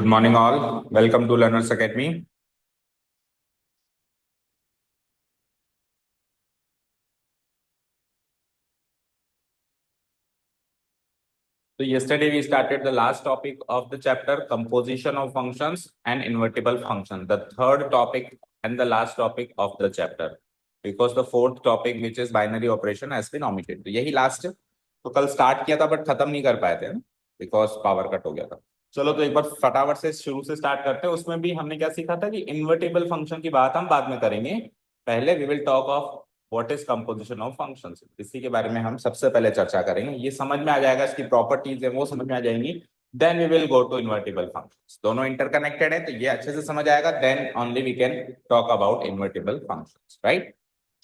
Good morning, all. Welcome to Learners Academy. So yesterday we started the last topic of the chapter, composition of functions and invertible function. The third topic and the last topic of the chapter, because the fourth topic, which is binary operation, has been omitted. तो यही last है. तो कल start किया था but खत्म नहीं कर पाए थे ना, बिकॉज पावर कट हो गया था. चलो तो एक बार फटाफट से शुरू से स्टार्ट करते हैं. उसमें भी हमने क्या सीखा था कि इन्वर्टिबल फंक्शन की बात हम बाद में करेंगे. पहले we will talk of what is composition of functions. इसी के बारे में हम सबसे पहले चर्चा करेंगे. ये समझ में आ जाएगा, इसकी प्रॉपर्टीज है वो समझ में आ जाएंगी. Then we will go to invertible functions. दोनों इंटरकनेक्टेड है तो ये अच्छे से समझ आएगा. Then only we can talk about invertible functions, right.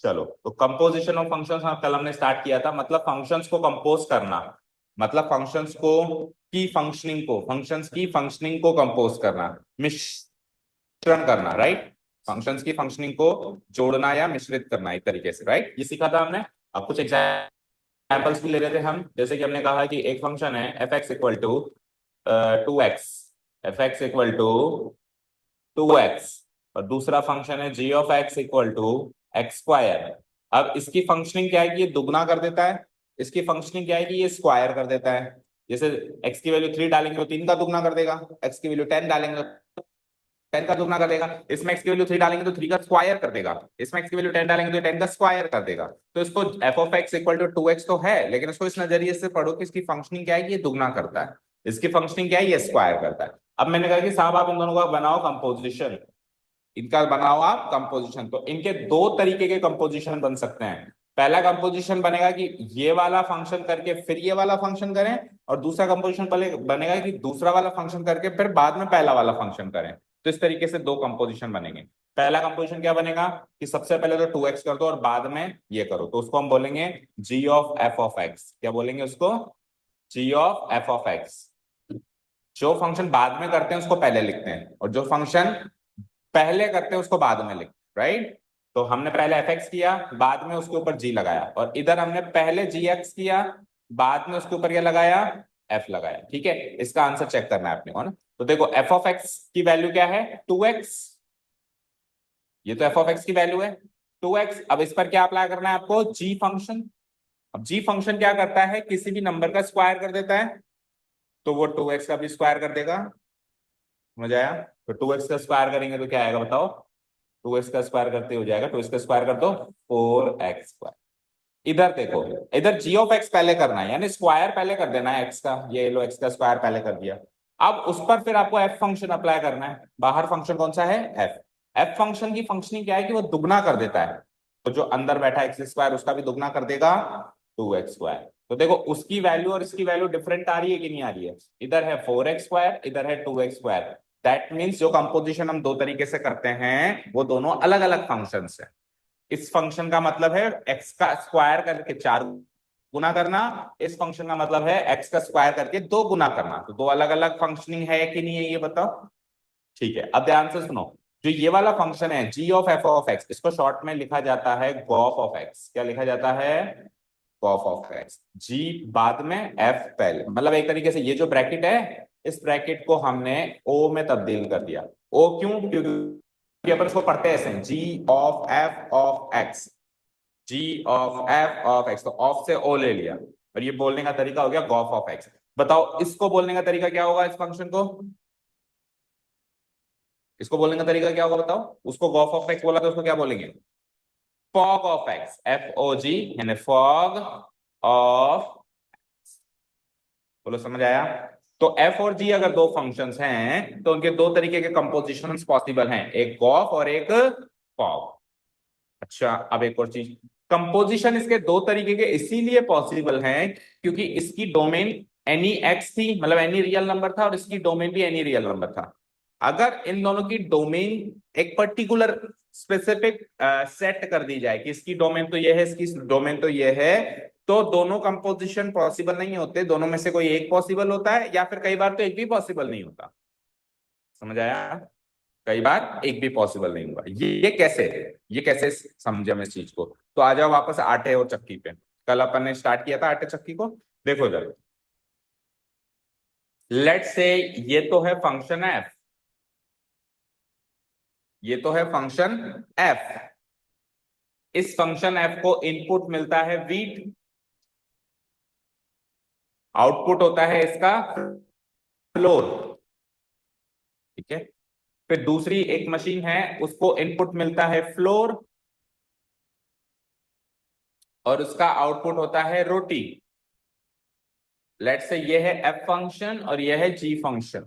चलो तो कंपोजिशन ऑफ फंक्शंस कल हमने स्टार्ट किया था. मतलब फंक्शंस को कंपोज करना, मतलब फंक्शंस को की फंक्शनिंग को कंपोज करना, मिश्रण करना, राइट. फंक्शंस की फंक्शनिंग को जोड़ना या मिश्रित करना एक तरीके से, राइट. ये सीखा था हमने. अब कुछ एग्जांपल्स भी ले रहे थे हम. जैसे कि हमने कहा कि एक फंक्शन है f x equal to 2x, f x equal to 2x, और दूसरा फंक्शन है g of x equal to x square. अब इसकी फंक्शनिंग क्या है कि ये दुगना कर देता है, इसकी फंक्शनिंग क्या है कि ये स्क्वायर कर देता है. जैसे x की वैल्यू 3 डालेंगे तो 3 का दुगना कर देगा, x की वैल्यू 10 डालेंगे तो 10 का दुगना कर देगा. इसमें x की वैल्यू 3 डालेंगे तो 3 का स्क्वायर कर देगा, इसमें x की वैल्यू 10 डालेंगे तो 10 का स्क्वायर कर देगा. तो इसको f of x equal to 2x तो है, लेकिन इसको इस नजरिए से पढ़ो कि इसकी फंक्शनिंग क्या है कि ये दुगना करता है, इसकी फंक्शनिंग क्या है ये स्क्वायर करता है. अब मैंने कहा कि साहब आप इन दोनों का बनाओ कंपोजिशन, इनका बनाओ आप कंपोजिशन. तो इनके दो तरीके के कंपोजिशन बन सकते हैं. पहला कंपोजिशन बनेगा कि ये वाला फंक्शन करके फिर ये वाला फंक्शन करें, और दूसरा कंपोजिशन बनेगा कि दूसरा वाला फंक्शन करके फिर बाद में पहला वाला फंक्शन करें. तो इस तरीके से दो कंपोजिशन बनेंगे. पहला कंपोजिशन क्या बनेगा कि सबसे पहले तो 2x कर दो और बाद में ये करो, तो उसको हम बोलेंगे g of f of x. क्या बोलेंगे उसको? g of f of x. जो फंक्शन बाद में करते हैं उसको पहले लिखते हैं, और जो फंक्शन पहले करते हैं उसको बाद में लिखते हैं, राइट. तो हमने पहले एफ एक्स किया, बाद में उसके ऊपर जी लगाया, और इधर हमने पहले जी एक्स किया, बाद में उसके ऊपर क्या लगाया? एफ लगाया. ठीक है, इसका आंसर चेक करना है अपने को ना. तो देखो एफ ऑफ एक्स की वैल्यू क्या है? 2x. ये तो एफ ऑफ एक्स की वैल्यू है 2x. अब इस पर क्या अप्लाई करना है आपको? जी फंक्शन. अब जी फंक्शन क्या करता है? किसी भी नंबर का स्क्वायर कर देता है, तो वो 2x का भी स्क्वायर कर देगा. समझ आया? तो 2x का स्क्वायर करेंगे तो क्या आएगा बताओ? 2x का स्क्वायर करते हो जाएगा, 2x का स्क्वायर कर दो 4x स्क्वायर. इधर देखो, इधर g ऑफ x पहले करना है, यानी स्क्वायर पहले कर देना है x का. ये लो x का स्क्वायर पहले कर दिया. अब उस पर फिर आपको f फंक्शन अप्लाई करना है. बाहर फंक्शन कौन सा है? f. f फंक्शन की फंक्शनिंग क्या है कि वो दुगना कर देता है. तो जो अंदर बैठा x स्क्वायर उसका भी दुगना कर देगा 2x स्क्वायर. तो देखो उसकी वैल्यू और इसकी वैल्यू डिफरेंट आ रही है कि नहीं आ रही है? इधर है 4x स्क्वायर, इधर है 2x स्क्वायर. दैट मीन्स जो कंपोजिशन हम दो तरीके से करते हैं वो दोनों अलग अलग फंक्शंस है. इस फंक्शन का मतलब है x का स्क्वायर करके 4 गुना करना, इस फंक्शन का मतलब है x का स्क्वायर करके 2 गुना करना. तो दो अलग अलग फंक्शनिंग है कि नहीं है ये बताओ. ठीक है, अब ध्यान से सुनो. जो ये वाला फंक्शन है g of f of x, इसको शॉर्ट में लिखा जाता है गॉफ ऑफ x. क्या लिखा जाता है? Gauff of x. g बाद में f पहले, मतलब एक तरीके से ये जो ब्रैकेट है इस ब्रैकेट को हमने o में तब्दील कर दिया. o क्यों? क्योंकि अपन इसको पढ़ते हैं ऐसे, g of f of x, g of f of x. तो ऑफ से o ले लिया, और ये बोलने का तरीका हो गया गॉफ ऑफ x. बताओ इसको बोलने का तरीका क्या होगा? इस फंक्शन को, इसको बोलने का तरीका क्या होगा बताओ? उसको गॉफ ऑफ x बोला तो उसको क्या बोलेंगे? Fog of x. FOG यानी फॉग ऑफ. बोलो समझ आया? तो f और g अगर दो फंक्शंस हैं तो उनके दो तरीके के कंपोजिशंस पॉसिबल हैं, एक गॉफ और एक फॉग. अच्छा, अब एक और चीज, कंपोजिशन इसके दो तरीके के इसीलिए पॉसिबल हैं क्योंकि इसकी डोमेन एनी एक्स थी, मतलब एनी रियल नंबर था, और इसकी डोमेन भी एनी रियल नंबर था. अगर इन दोनों की डोमेन एक पर्टिकुलर स्पेसिफिक सेट कर दी जाए कि इसकी डोमेन तो ये है, इसकी डोमेन तो ये है, तो दोनों कंपोजिशन पॉसिबल नहीं होते. दोनों में से कोई एक पॉसिबल होता है, या फिर कई बार तो एक भी पॉसिबल नहीं होता. समझ आया? कई बार एक भी पॉसिबल नहीं हुआ. ये कैसे? ये कैसे समझे हम इस चीज को? तो आ जाओ वापस आटे और चक्की पे. कल अपन ने स्टार्ट किया था आटे चक्की को. देखो इधर, लेट्स से ये तो है फंक्शन एफ, ये तो है फंक्शन एफ। इस फंक्शन एफ को इनपुट मिलता है वीट, आउटपुट होता है इसका फ्लोर। ठीक है, फिर दूसरी एक मशीन है, उसको इनपुट मिलता है फ्लोर और उसका आउटपुट होता है रोटी। लेट्स से ये है एफ फंक्शन और ये है जी फंक्शन।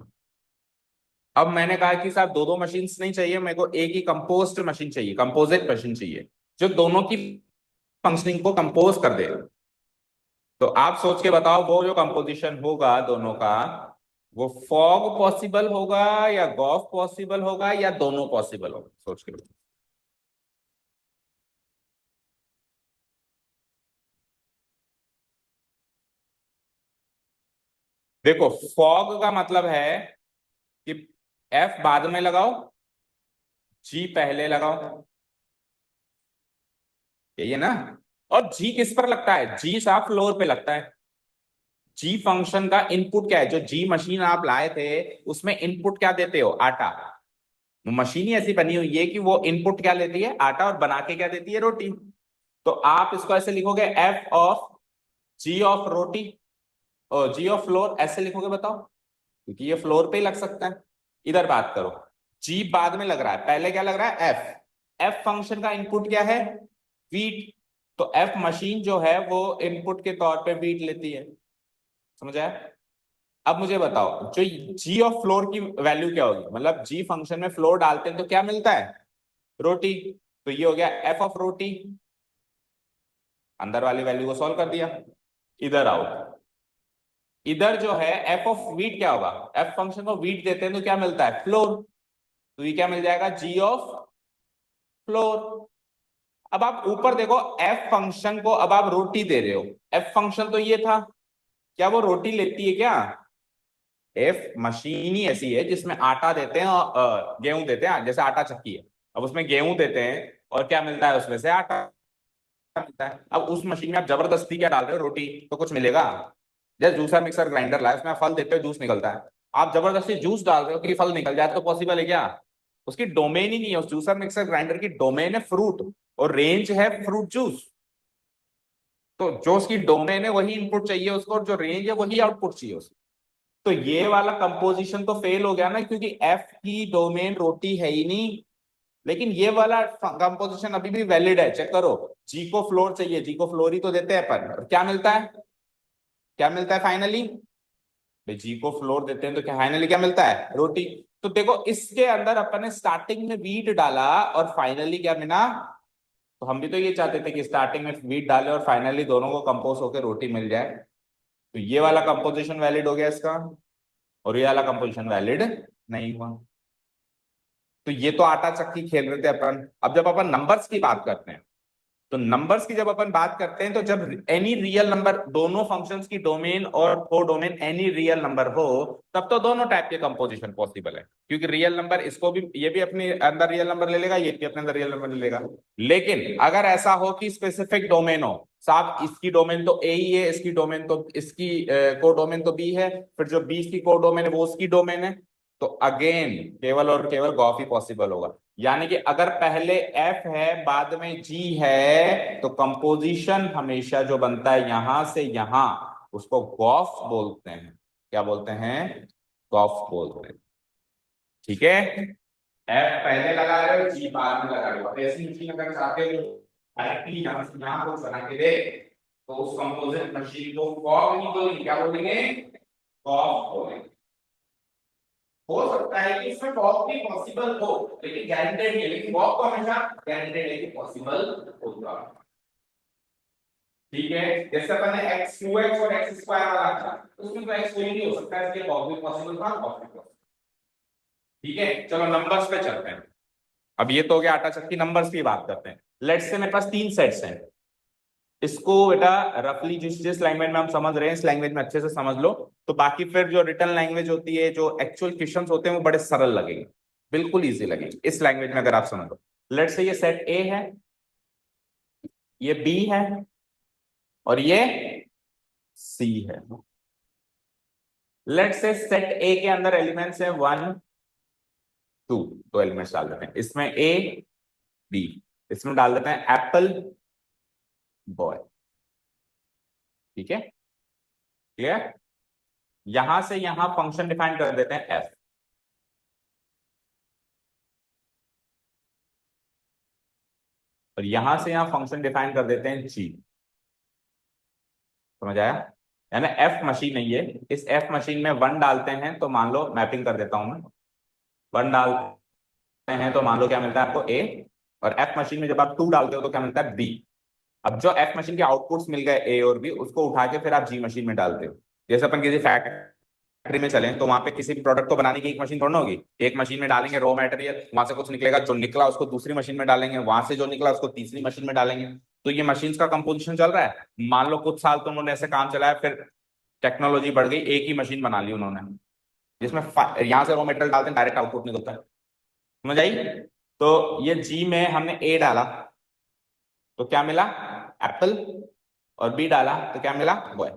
अब मैंने कहा कि साहब दो दो मशीन्स नहीं चाहिए, मेरे को एक ही कंपोज्ड मशीन चाहिए, कंपोजिट मशीन चाहिए जो दोनों की फंक्शनिंग को कंपोज कर दे। तो आप सोच के बताओ वो जो कंपोजिशन होगा दोनों का, वो फॉग पॉसिबल होगा या गॉफ पॉसिबल होगा या दोनों पॉसिबल होगा, सोच के बताओ। देखो फॉग का मतलब है कि एफ बाद में लगाओ, जी पहले लगाओ, यही है ना। और जी किस पर लगता है, जी साफ फ्लोर पे लगता है। जी फंक्शन का इनपुट क्या है, जो जी मशीन आप लाए थे उसमें इनपुट क्या देते हो, आटा। मशीन ही ऐसी बनी हुई है कि वो इनपुट क्या लेती है, आटा, और बना के क्या देती है, रोटी। तो आप इसको ऐसे लिखोगे एफ ऑफ जी ऑफ रोटी और जी ऑफ फ्लोर, ऐसे लिखोगे बताओ, क्योंकि ये फ्लोर पे ही लग सकता है। इधर बात करो, जी बाद में लग रहा है, पहले क्या लग रहा है, एफ। एफ फंक्शन का इनपुट क्या है, वीट। तो एफ मशीन जो है वो इनपुट के तौर पे वीट लेती है। समझ आया। अब मुझे बताओ जो जी ऑफ फ्लोर की वैल्यू क्या होगी, मतलब जी फंक्शन में फ्लोर डालते हैं तो क्या मिलता है, रोटी। तो ये हो गया एफ ऑफ रोटी, अंदर वाली वैल्यू को सॉल्व कर दिया। इधर आओ, इधर जो है एफ ऑफ वीट क्या होगा, एफ फंक्शन को वीट देते हैं तो क्या मिलता है, फ्लोर। तो ये क्या मिल जाएगा, जी ऑफ फ्लोर। अब आप ऊपर देखो, एफ फंक्शन को अब आप रोटी दे रहे हो, एफ फंक्शन तो ये था, क्या वो रोटी लेती है क्या। एफ मशीन ही ऐसी है जिसमें आटा देते हैं और गेहूं देते हैं, जैसे आटा चक्की है। अब उसमें गेहूं देते हैं और क्या मिलता है उसमें से, आटा मिलता है। अब उस मशीन में आप जबरदस्ती क्या डाल रहे हो, रोटी, तो कुछ मिलेगा। जैसे जूसर मिक्सर ग्राइंडर लाए, उसमें आप फल देते हो जूस निकलता है। आप जबरदस्ती जूस डाल रहे हो कि फल निकल जाए, तो पॉसिबल है क्या। उसकी डोमेन ही नहीं है, उस जूसर मिक्सर ग्राइंडर की डोमेन है फ्रूट और रेंज है फ्रूट जूस। तो जो उसकी डोमेन है वही इनपुट चाहिए उसको, और जो रेंज है वही आउटपुट चाहिए उसको। तो ये वाला कंपोजिशन तो फेल हो गया ना, क्योंकि एफ की डोमेन रोटी है ही नहीं। लेकिन ये वाला कंपोजिशन अभी भी वैलिड है, चेक करो। जी को फ्लोर चाहिए, जी को फ्लोर ही तो देते हैं अपन, और क्या मिलता है, क्या मिलता है फाइनली, भाई जी को फ्लोर देते हैं तो क्या फाइनली क्या मिलता है, रोटी। तो देखो इसके अंदर अपन ने स्टार्टिंग में वीट डाला और फाइनली क्या मिला। तो हम भी तो ये चाहते थे कि स्टार्टिंग में वीट डाले और फाइनली दोनों को कंपोज होकर रोटी मिल जाए। तो ये वाला कंपोजिशन वैलिड हो गया इसका, और ये वाला कंपोजिशन वैलिड नहीं हुआ। तो ये तो आटा चक्की खेल रहे थे अपन। अब जब अपन नंबर्स की बात करते हैं, तो नंबर्स की जब अपन बात करते हैं, तो जब एनी रियल नंबर, दोनों फंक्शंस की डोमेन और को डोमेन एनी रियल नंबर हो, तब तो दोनों टाइप के कंपोजिशन पॉसिबल है, क्योंकि रियल नंबर इसको भी, ये भी अपने अंदर रियल नंबर ले लेगा, ये भी अपने अंदर रियल नंबर ले लेगा। लेकिन अगर ऐसा हो कि स्पेसिफिक डोमेन हो, साहब इसकी डोमेन तो ए ही है, इसकी डोमेन तो, इसकी को डोमेन तो बी है, फिर जो बी की को डोमेन है वो उसकी डोमेन है, तो अगेन केवल और केवल गॉस ही पॉसिबल होगा। यानी कि अगर पहले एफ है बाद में जी है, तो कंपोजिशन हमेशा जो बनता है यहां से यहां, उसको गॉस बोलते हैं। क्या बोलते हैं, गॉस बोलते हैं। ठीक है, एफ पहले लगा रहे हो, जी बाद में लगा रहे हो। ऐसी मशीन अगर चाहते हो डायरेक्टली यहां से यहां को बना के दे, तो उस कंपोजिट मशीन को गॉस नहीं बोलेंगे, क्या बोलेंगे, गॉस बोलेंगे। हो सकता है कि इसमें टॉप भी पॉसिबल हो, लेकिन गारंटेड नहीं है, लेकिन वॉक तो हमेशा गारंटेड है कि पॉसिबल होगा। ठीक है, जैसे अपन ने x 2x और x स्क्वायर वाला था, उसमें तो x कोई नहीं हो सकता है, इसलिए वॉक भी पॉसिबल था, वॉक भी possible। ठीक है, चलो नंबर्स पे चलते हैं। अब ये तो हो गया आटा चक्की, नंबर्स की बात करते हैं। लेट्स से मेरे पास तीन सेट्स हैं। इसको बेटा रफली जिस जिस लैंग्वेज में हम समझ रहे हैं, इस लैंग्वेज में अच्छे से समझ लो। तो बाकी फिर जो रिटर्न लैंग्वेज होती है, जो एक्चुअल क्वेश्चंस होते हैं, वो बड़े सरल लगेंगे, बिल्कुल इजी लगेंगे इस लैंग्वेज में अगर आप समझ लो। लेट्स से ये सेट ए है, ये बी है, और ये सी है। लेट से सेट ए के अंदर एलिमेंट्स है 1 2, दो एलिमेंट्स डाल देते हैं इसमें, ए बी, इसमें डाल देते हैं एप्पल बॉय। ठीक है, क्लियर। यहां से यहां फंक्शन डिफाइन कर देते हैं एफ, और यहां से यहां फंक्शन डिफाइन कर देते हैं जी। समझ आया? यानी एफ मशीन है ये, इस एफ मशीन में 1 डालते हैं तो मान लो, मैपिंग कर देता हूं मैं, 1 डालते हैं तो मान लो क्या मिलता है आपको ए, और एफ मशीन में जब आप 2 डालते हो तो क्या मिलता है बी। अब जो एफ मशीन के आउटपुट्स मिल गए ए और बी, उसको उठा के फिर आप जी मशीन में डालते हो। जैसे अपन किसी फैक्ट्री में चलें तो वहां पे किसी भी प्रोडक्ट को बनाने की एक मशीन थोड़ा ना होगी, एक मशीन में डालेंगे रॉ मटेरियल, वहां से कुछ निकलेगा, जो निकला उसको दूसरी मशीन में डालेंगे, वहां से जो निकला उसको तीसरी मशीन में डालेंगे। तो ये मशीन्स का कंपोजिशन चल रहा है। मान लो कुछ साल तो उन्होंने ऐसे काम चलाया, फिर टेक्नोलॉजी बढ़ गई, एक ही मशीन बना ली उन्होंने, जिसमें यहाँ से रॉ मटेरियल डालते हैं, डायरेक्ट आउटपुट निकलता है। समझ आई? तो ये जी में हमने ए डाला तो क्या मिला, एप्पल, और बी डाला तो क्या मिला, बॉय।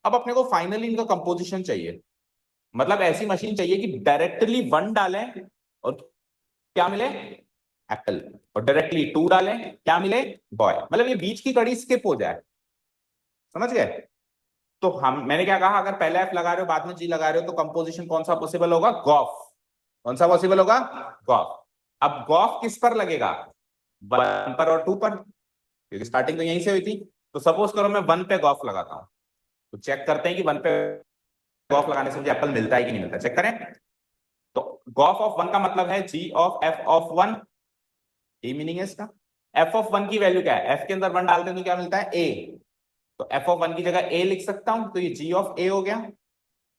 अब अपने को फाइनली इनका कंपोजिशन चाहिए, मतलब ऐसी मशीन चाहिए कि डायरेक्टली 1 डालें और क्या मिले, एप्पल, और डायरेक्टली 2 डालें क्या मिले, बॉय। मतलब ये बीच की कड़ी स्किप हो जाए। समझ गए? तो हम, मैंने क्या कहा, अगर पहले एफ लगा रहे हो बाद में जी लगा रहे हो तो कंपोजिशन कौन सा पॉसिबल होगा, गॉफ। कौन सा पॉसिबल होगा, गॉफ। अब गॉफ किस पर लगेगा, 1 पर और 2 पर, क्योंकि स्टार्टिंग तो यहीं से हुई थी। तो सपोज करो मैं 1 पे गॉफ लगाता हूं, तो चेक करते हैं कि 1 पे गॉफ लगाने से मुझे एप्पल मिलता है कि नहीं मिलता, चेक करें। तो गॉफ ऑफ 1 का मतलब है जी ऑफ एफ ऑफ 1, ये मीनिंग है इसका। एफ ऑफ 1 की वैल्यू क्या है, एफ के अंदर 1 डालते हैं तो क्या मिलता है, ए। तो एफ ऑफ 1 की जगह ए लिख सकता हूं, तो ये जी ऑफ ए हो गया।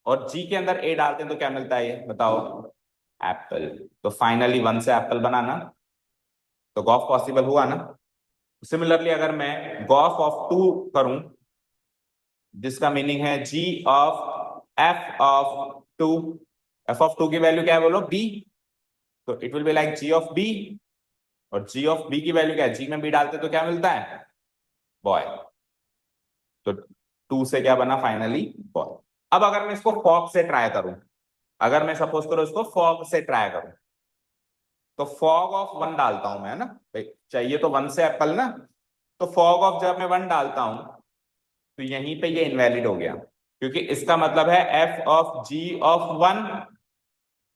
और जी के अंदर ए डालते हैं तो क्या मिलता है, ये बताओ, एप्पल। तो फाइनली 1 से एप्पल बनाना, तो गॉफ पॉसिबल हुआ ना। सिमिलरली अगर मैं गॉफ ऑफ 2 करूं, जिसका मीनिंग है g of f of 2, f of 2 की वैल्यू क्या है बोलो, बी। तो it will be like g of b, और जी ऑफ बी की वैल्यू क्या है, जी में बी डालते तो क्या मिलता है, बॉय। तो 2 से क्या बना फाइनली, बॉय। अब अगर मैं इसको फॉग से ट्राई करूं, अगर मैं सपोज करो इसको फॉग से ट्राई करूं, तो फॉग ऑफ 1 डालता हूं मैं, ना भाई, चाहिए तो 1 से एप्पल ना। तो फॉग ऑफ जब मैं 1 डालता हूं तो यहीं पे ये इनवैलिड हो गया, क्योंकि इसका मतलब है एफ ऑफ जी ऑफ 1,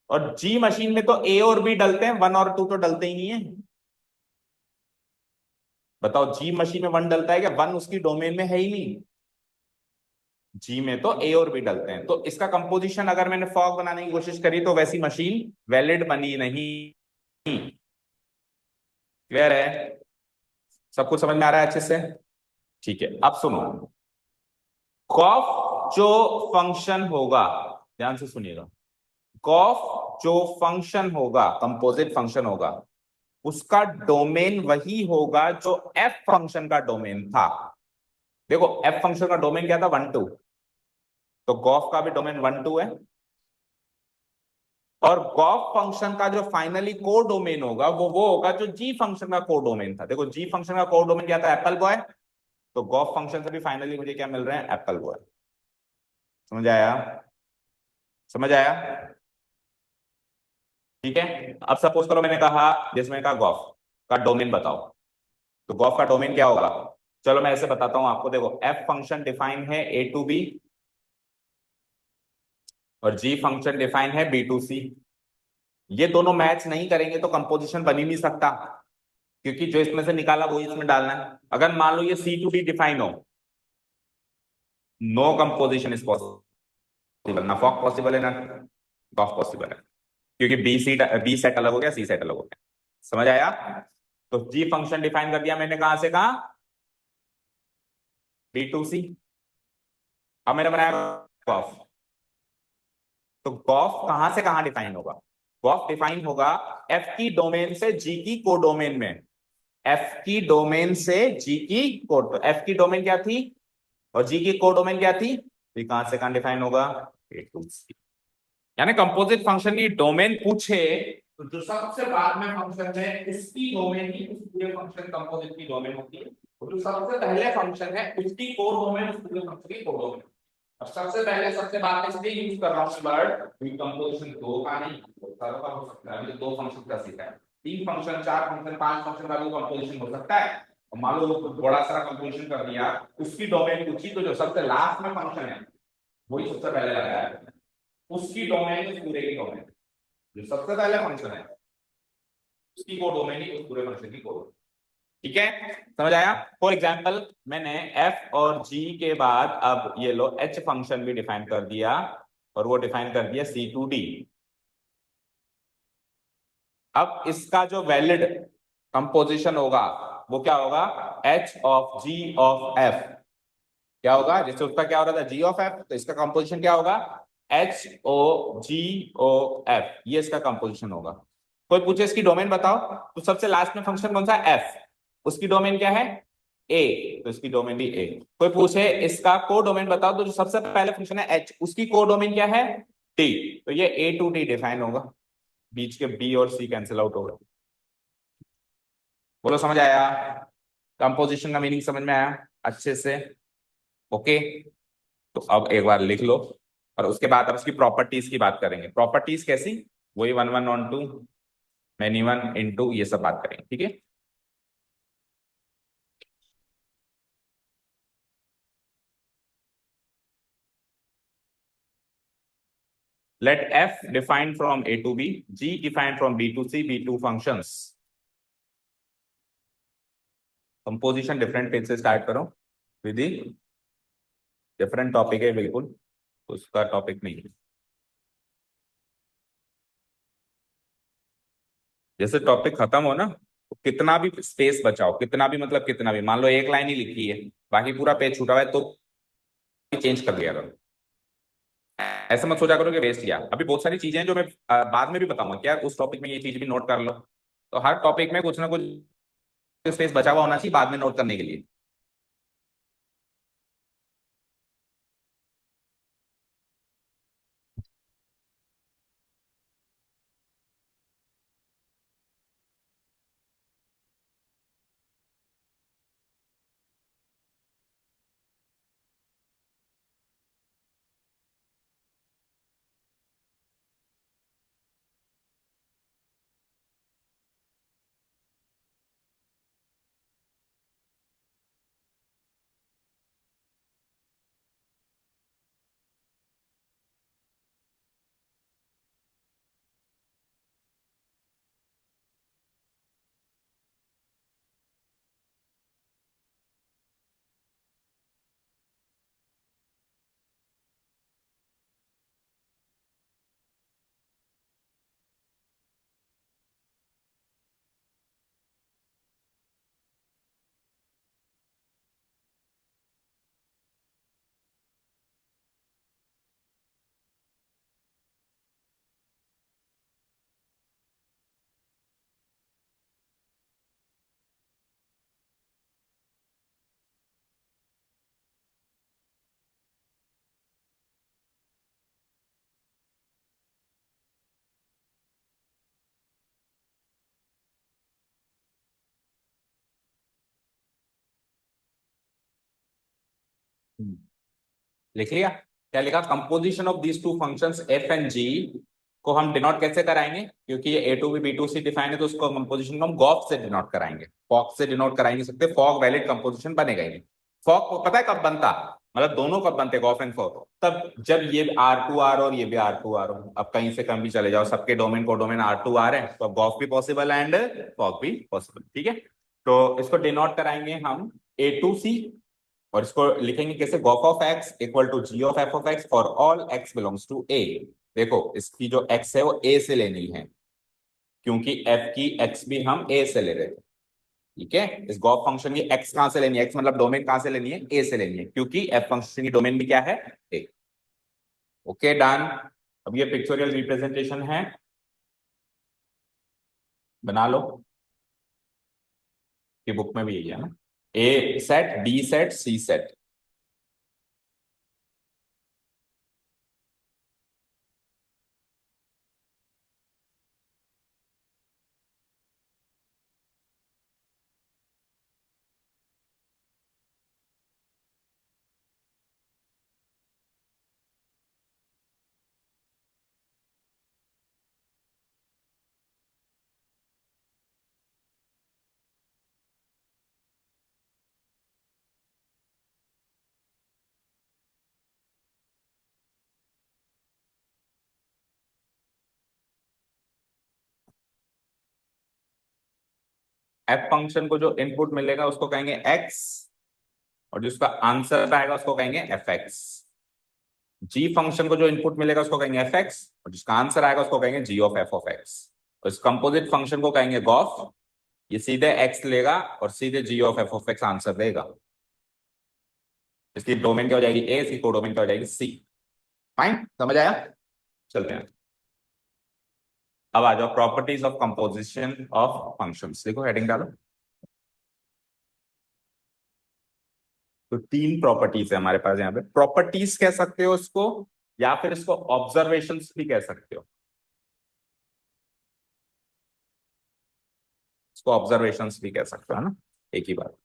और जी मशीन में तो ए और बी डलते हैं, 1 और 2 तो डलते ही नहीं है। बताओ, जी मशीन में 1 डलता है क्या, 1 उसकी डोमेन में है ही नहीं। जी में तो ए और बी डलते हैं, तो इसका कंपोजिशन अगर मैंने फॉग बनाने की कोशिश करी तो वैसी मशीन वैलिड बनी नहीं। क्लियर है? सब कुछ समझ में आ रहा है अच्छे से? ठीक है, अब सुनो, कॉफ जो फंक्शन होगा, ध्यान से सुनिएगा, कॉफ जो फंक्शन होगा, कंपोजिट फंक्शन होगा, उसका डोमेन वही होगा जो एफ फंक्शन का डोमेन था। देखो एफ फंक्शन का डोमेन क्या था, 1 2, तो गॉफ का भी डोमेन 1 2 है। और गॉफ फंक्शन का जो फाइनली को डोमेन होगा वो होगा जो जी फंक्शन का को डोमेन था। देखो जी फंक्शन का को डोमेन क्या था, एप्पल बॉय। तो गॉफ फंक्शन से भी फाइनली मुझे क्या मिल रहे हैं, एप्पल बॉय। समझ आया? समझ आया? ठीक है, अब सपोज करो मैंने कहा, जिसमें कहा गॉफ का डोमेन बताओ, तो गॉफ का डोमेन क्या होगा। चलो मैं ऐसे बताता हूं आपको, देखो एफ फंक्शन डिफाइन है ए टू बी, और जी फंक्शन डिफाइन है बी टू सी। ये दोनों मैच नहीं करेंगे तो कंपोजिशन बन ही नहीं सकता, क्योंकि जो इसमें से निकाला वही इसमें डालना है। अगर मान लो ये सी टू बी डिफाइन हो, नो कंपोजिशन इज पॉसिबल, ना फॉक पॉसिबल है ना गॉफ पॉसिबल है, क्योंकि बी सेट अलग हो गया, सी सेट अलग हो गया। समझ आया? तो जी फंक्शन डिफाइन कर दिया मैंने, कहां से कहा, बी टू सी। अब मैंने बनाया गॉफ, तो गॉफ कहां से कहां डिफाइन होगा, गॉफ डिफाइन होगा एफ की डोमेन से जी की कोडोमेन में, एफ की डोमेन से जी की कोड, तो एफ की डोमेन क्या थी और जी की कोडोमेन क्या थी, तो कहां से कहां डिफाइन होगा, ए टू सी। यानी कंपोजिट फंक्शन की डोमेन पूछे तो जो सबसे बाद में फंक्शन है उसकी डोमेन ही उस पूरे फंक्शन कंपोजिट की डोमेन होती है, और जो सबसे पहले फंक्शन है उसकी कोर डोमेन उस पूरे फंक्शन की कोर डोमेन। अब सबसे पहले सबसे बात इसलिए यूज कर रहा हूँ वर्ड डिकम्पोजिशन दो का नहीं, सारों का हो सकता है। अभी तो दो फंक्शन का सीखा है, तीन फंक्शन, चार फंक्शन, पांच फंक्शन का भी कंपोजिशन हो सकता है। और मान लो बड़ा सारा कंपोजिशन कर दिया, उसकी डोमेन पूछी तो जो सबसे लास्ट में फंक्शन है वही सबसे पहले लगाया है, उसकी डोमेन उस पूरे की डोमेन, जो सबसे पहले फंक्शन है उसकी को डोमेन ही उस पूरे फंक्शन की को। ठीक है, समझ आया। फॉर एग्जाम्पल मैंने एफ और जी के बाद अब ये लो एच फंक्शन भी डिफाइन कर दिया, और वो डिफाइन कर दिया सी टू डी। अब इसका जो वैलिड कंपोजिशन होगा वो क्या होगा, h of g of f. क्या होगा, जैसे उसका क्या हो रहा था जी ऑफ एफ, तो इसका कंपोजिशन क्या होगा, H o g o F, ये इसका कंपोजिशन होगा। कोई पूछे इसकी डोमेन बताओ, तो सबसे लास्ट में फंक्शन कौन सा, एफ, उसकी डोमेन क्या है, ए, तो इसकी डोमेन भी ए। कोई पूछे इसका को डोमेन बताओ, तो जो सबसे पहले फंक्शन है एच, उसकी को डोमेन क्या है, टी, तो ये ए टू टी डिफाइन होगा, बीच के बी और सी कैंसिल आउट होगा। बोलो समझ आया, कंपोजिशन का मीनिंग समझ में आया अच्छे से। ओके, तो अब एक बार लिख लो, और उसके बाद अब इसकी प्रॉपर्टीज की बात करेंगे। प्रॉपर्टीज कैसी, वही one one onto, many one into, ये सब बात करेंगे, ठीक है। Let f defined from a to b, g defined from b to c be two functions. Composition different page से स्टार्ट करो, विधि डिफरेंट टॉपिक है बिल्कुल, उसका टॉपिक नहीं है। जैसे टॉपिक खत्म हो ना, तो कितना भी स्पेस बचाओ, कितना भी मतलब कितना भी, मान लो एक लाइन ही लिखी है, बाकी पूरा पेज छूटा हुआ है, तो चेंज कर दिया करो। ऐसा मत सोचा करो कि वेस्ट किया। अभी बहुत सारी चीजें हैं जो मैं बाद में भी बताऊंगा कि यार उस टॉपिक में ये चीज भी नोट कर लो, तो हर टॉपिक में कुछ ना कुछ स्पेस बचा हुआ होना चाहिए बाद में नोट करने के लिए। लिख लिया, क्या लिखा, composition of these two functions f and g को हम डिनोट कैसे कराएंगे, क्योंकि ये a to b b to C define है, तो उसको कंपोजिशन को हम गॉफ से डिनोट कराएंगे, फॉक से डिनोट करा ही नहीं सकते, फॉक वैलिड कंपोजिशन बनेगा ही नहीं। फॉक को पता है कब बनता, मतलब दोनों कब बनते, गॉफ एंड फॉक, तब जब ये आर टू आर और ये भी आर टू आर हो। अब कहीं से कम भी चले जाओ, सबके डोमेन को डोमेन आर टू आर है, तो अब गॉफ भी पॉसिबल है एंड फॉक भी पॉसिबल, ठीक है। तो इसको डिनोट कराएंगे हम ए टू सी, और इसको लिखेंगे कैसे, g o f of x equal to g of f of x for all x belongs to a. देखो इसकी जो एक्स है वो ए से लेनी है, क्योंकि एफ की एक्स भी हम ए से ले रहे थे, ठीक है। इस गॉफ फंक्शन की एक्स कहां से लेनी है, एक्स मतलब डोमेन कहां से लेनी है, ए से लेनी है, क्योंकि एफ फंक्शन की डोमेन भी क्या है, ए। Okay done. अब ये पिक्चोरियल रिप्रेजेंटेशन है, बना लो, कि बुक में भी यही है ना, ए सेट, बी सेट, सी सेट। एफ फंक्शन को जो इनपुट मिलेगा उसको कहेंगे एक्स, और जिसका आंसर आएगा उसको कहेंगे एफ एक्स। जी फंक्शन को जो इनपुट मिलेगा उसको कहेंगे एफ एक्स, और जिसका आंसर आएगा उसको कहेंगे जी ऑफ एफ ऑफ एक्स। तो इस कंपोजिट फंक्शन को कहेंगे गॉफ। ये सीधे एक्स लेगा और सीधे g of f of x answer देगा। इसकी डोमेन क्या हो जाएगी ए, इसकी कोडोमेन क्या हो जाएगी सी। फाइन, समझ आया? चलते हैं। अब आ जाओ properties of composition of functions. देखो हेडिंग डालो। तो तीन प्रॉपर्टीज है हमारे पास यहाँ पे। प्रॉपर्टीज कह सकते हो इसको, या फिर इसको ऑब्जर्वेशंस भी कह सकते हो। इसको ऑब्जर्वेशंस भी कह सकते हो, है ना, एक ही बात।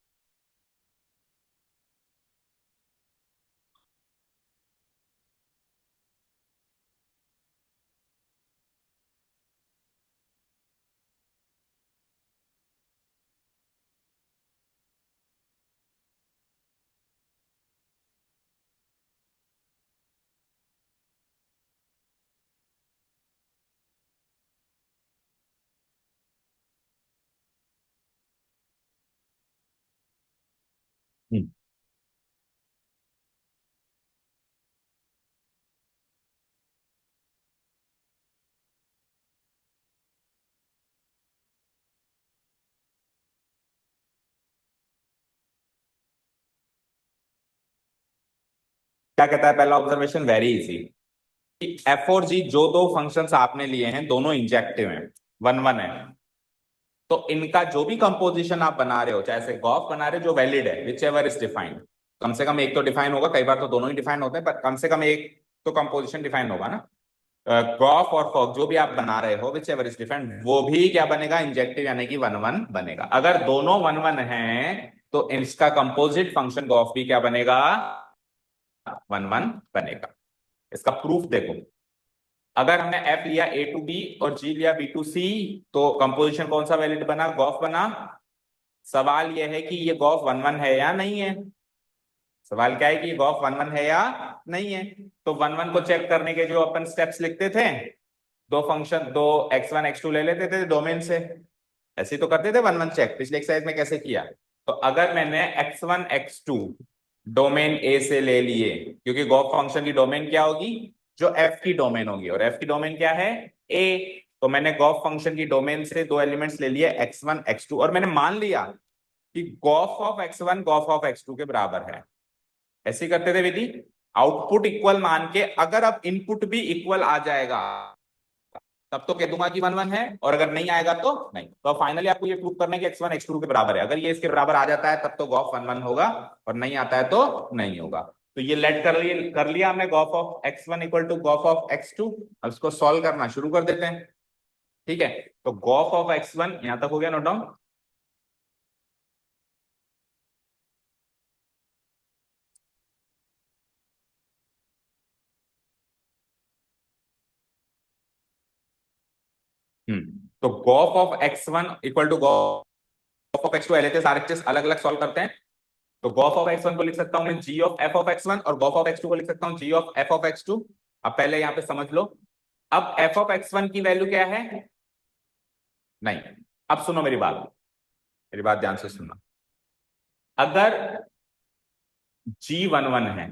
हम्म। क्या कहता है पहला ऑब्जर्वेशन? Very easy. एफ और जी जो दो फंक्शंस आपने लिए हैं दोनों इंजेक्टिव हैं, वन वन है। तो इनका जो भी कंपोजिशन आप बना रहे हो, चाहे से गॉफ बना रहे हो जो वैलिड है, विच एवर इज डिफाइंड, कम से कम एक तो डिफाइन होगा, कई बार तो दोनों ही डिफाइन होते हैं, पर कम से कम एक तो कंपोजिशन डिफाइन होगा ना। गॉफ और फॉक जो भी आप बना रहे हो, विच एवर इज डिफाइंड, वो भी क्या बनेगा? इंजेक्टिव, यानी कि वन वन बनेगा। अगर दोनों वन वन है तो इसका कंपोजिट फंक्शन गॉफ भी क्या बनेगा? वन वन बनेगा। इसका प्रूफ देखो। अगर हमने एफ लिया ए टू बी और जी लिया बी टू सी, तो कंपोजिशन कौन सा वैलिड बना? गॉफ बना। सवाल यह है कि ये गॉफ वन वन है या नहीं है। सवाल क्या है कि ये गॉफ वन वन है या नहीं है। तो वन वन को चेक करने के जो अपन स्टेप्स लिखते थे, दो फंक्शन, दो एक्स वन एक्स टू ले लेते थे डोमेन से, ऐसे ही तो करते थे वन वन चेक। पिछले एक्सरसाइज में कैसे किया? तो अगर मैंने x one x two domain a से ले लिए, क्योंकि गॉफ फंक्शन की डोमेन क्या होगी? जो एफ की डोमेन होगी, और एफ की डोमेन क्या है? ए। तो मैंने गॉफ फंक्शन की डोमेन से दो एलिमेंट्स ले लिए एक्स वन एक्स टू, और मैंने मान लिया कि gof of x one gof of x two के बराबर है। ऐसे ही करते थे विधि। आउटपुट इक्वल मान के, अगर अब इनपुट भी इक्वल आ जाएगा तब तो कह दूंगा कि वन वन है, और अगर नहीं आएगा तो नहीं। तो फाइनली आपको ये प्रूव करना है कि एक्स वन एक्स टू के बराबर है। अगर ये इसके बराबर आ जाता है तब तो गॉफ वन वन होगा, और नहीं आता है तो नहीं होगा। तो ये लेट कर लिया हमने gof of x one equal to gof of x two. अब इसको सॉल्व करना शुरू कर देते हैं। ठीक है, तो गॉफ ऑफ एक्स वन यहां तक हो गया नोट डाउन। तो gof of x one equal to gof of x two, LHS RHS अलग अलग सॉल्व करते हैं। तो गॉफ ऑफ एक्स वन को लिख सकता हूं मैं g of f of x one, और गॉफ ऑफ एक्स टू को लिख सकता हूं g of f of x two. अब पहले यहां पे समझ लो। अब एफ ऑफ एक्स वन की वैल्यू क्या है? नहीं। अब सुनो मेरी बात, मेरी बात ध्यान से सुनना। अगर जी वन वन है,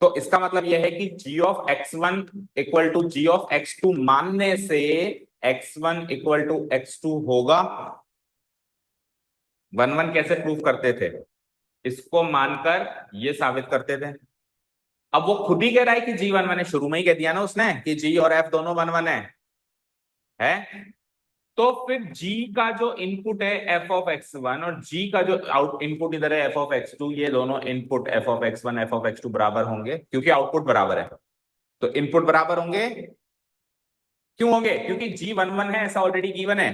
तो इसका मतलब यह है कि g of x one equal to g of x two मानने से x one equal to x two होगा। वन वन कैसे प्रूव करते थे? इसको मानकर ये साबित करते थे। अब वो खुद ही कह रहा है कि जी वन वन है, शुरू में ही कह दिया ना उसने कि जी और एफ दोनों वन वन है। तो फिर जी का जो इनपुट है एफ ऑफ एक्स वन, और जी का जो आउट इनपुट इधर है एफ ऑफ एक्स टू, ये दोनों input f of x one f of x two बराबर होंगे, क्योंकि आउटपुट बराबर है। तो इनपुट बराबर होंगे। क्यों होंगे? क्योंकि जी वन वन है ऐसा ऑलरेडी गिवन है।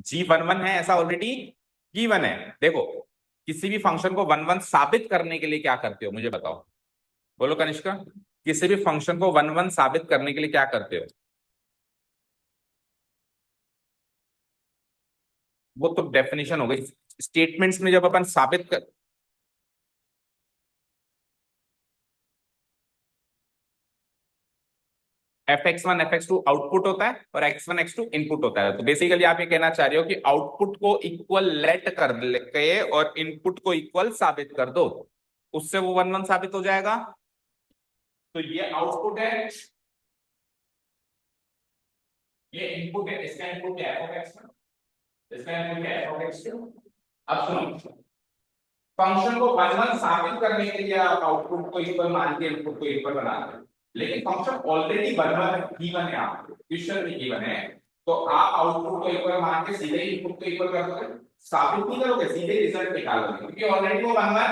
जी वन वन है ऐसा ऑलरेडी गिवन है। देखो, किसी भी फंक्शन को वन वन साबित करने के लिए क्या करते हो मुझे बताओ? बोलो कनिष्का। किसी भी फंक्शन को वन वन साबित करने के लिए क्या करते हो? वो तो डेफिनेशन हो गई। स्टेटमेंट्स में जब अपन साबित कर, fx1 fx2 आउटपुट होता है और x1 x2 इनपुट होता है। तो बेसिकली आप ये कहना चाह रहे हो कि आउटपुट को इक्वल लेट कर के और इनपुट को इक्वल साबित कर दो, उससे वो 1 1 साबित हो जाएगा। तो ये आउटपुट है, ये इनपुट है, इसका इनपुट क्या है f(x1), इसका इनपुट क्या है f(x2). अब सुनो, फंक्शन को 1 1 साबित करने के लिए आप आउटपुट को इक्वल मान के इनपुट को इक्वल बना दो, लेकिन फंक्शन ऑलरेडी 1 1 गिवन है, आपको क्वेश्चन में गिवन है, तो आप आउटपुट को इक्वल मान के सीधे इनपुट को इक्वल कर दोगे, साबित नहीं करोगे, सीधे रिजल्ट निकालोगे, क्योंकि ऑलरेडी वो 1 1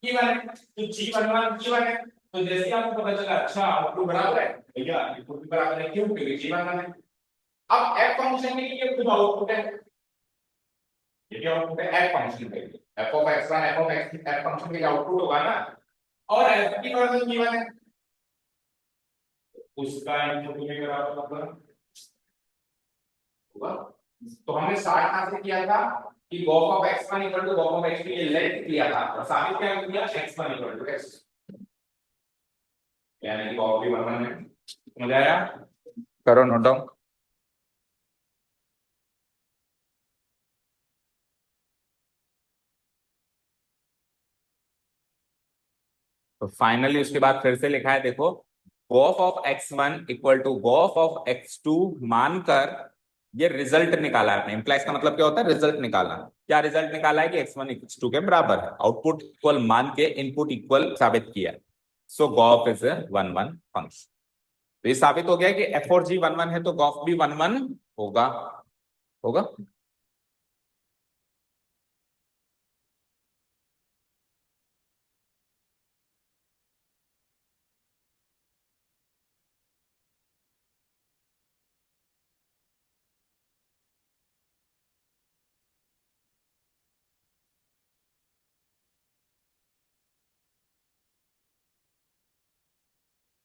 गिवन है। तो g11 गिवन है, तो जैसे आपको पता चला अच्छा आउटपुट बराबर है, भैया इनपुट भी बराबर है, क्यों? क्योंकि g11 है। अब f फंक्शन के लिए खुद आउटपुट है, ये क्या आउटपुट है? f फंक्शन के लिए f of x1 f of x f function के लिए आउटपुट होगा ना, और f की वर्जन गिवन है, उसका इनपुट भी बराबर होगा। तो हमने स्टार्ट कहां से किया था कि gop of x1 equal to gop of x2 ये लेट किया था, और साबित क्या किया? x1 equal to x, यानी कि gop भी 1 1 है। समझ आया? करो नोट डाउन। तो फाइनली उसके बाद फिर से लिखा है, देखो gop of x1 equal to gop of x2 मानकर ये रिजल्ट निकाला है। इंप्लाइज का मतलब क्या होता है? रिजल्ट निकालना। क्या रिजल्ट निकाला है? कि x1 x2 के बराबर है, आउटपुट इक्वल मान के इनपुट इक्वल साबित किया। सो gop इज 1 1 फंक्शन। तो ये साबित हो गया कि f और g 1 1 है, तो gop भी 1 1 होगा। होगा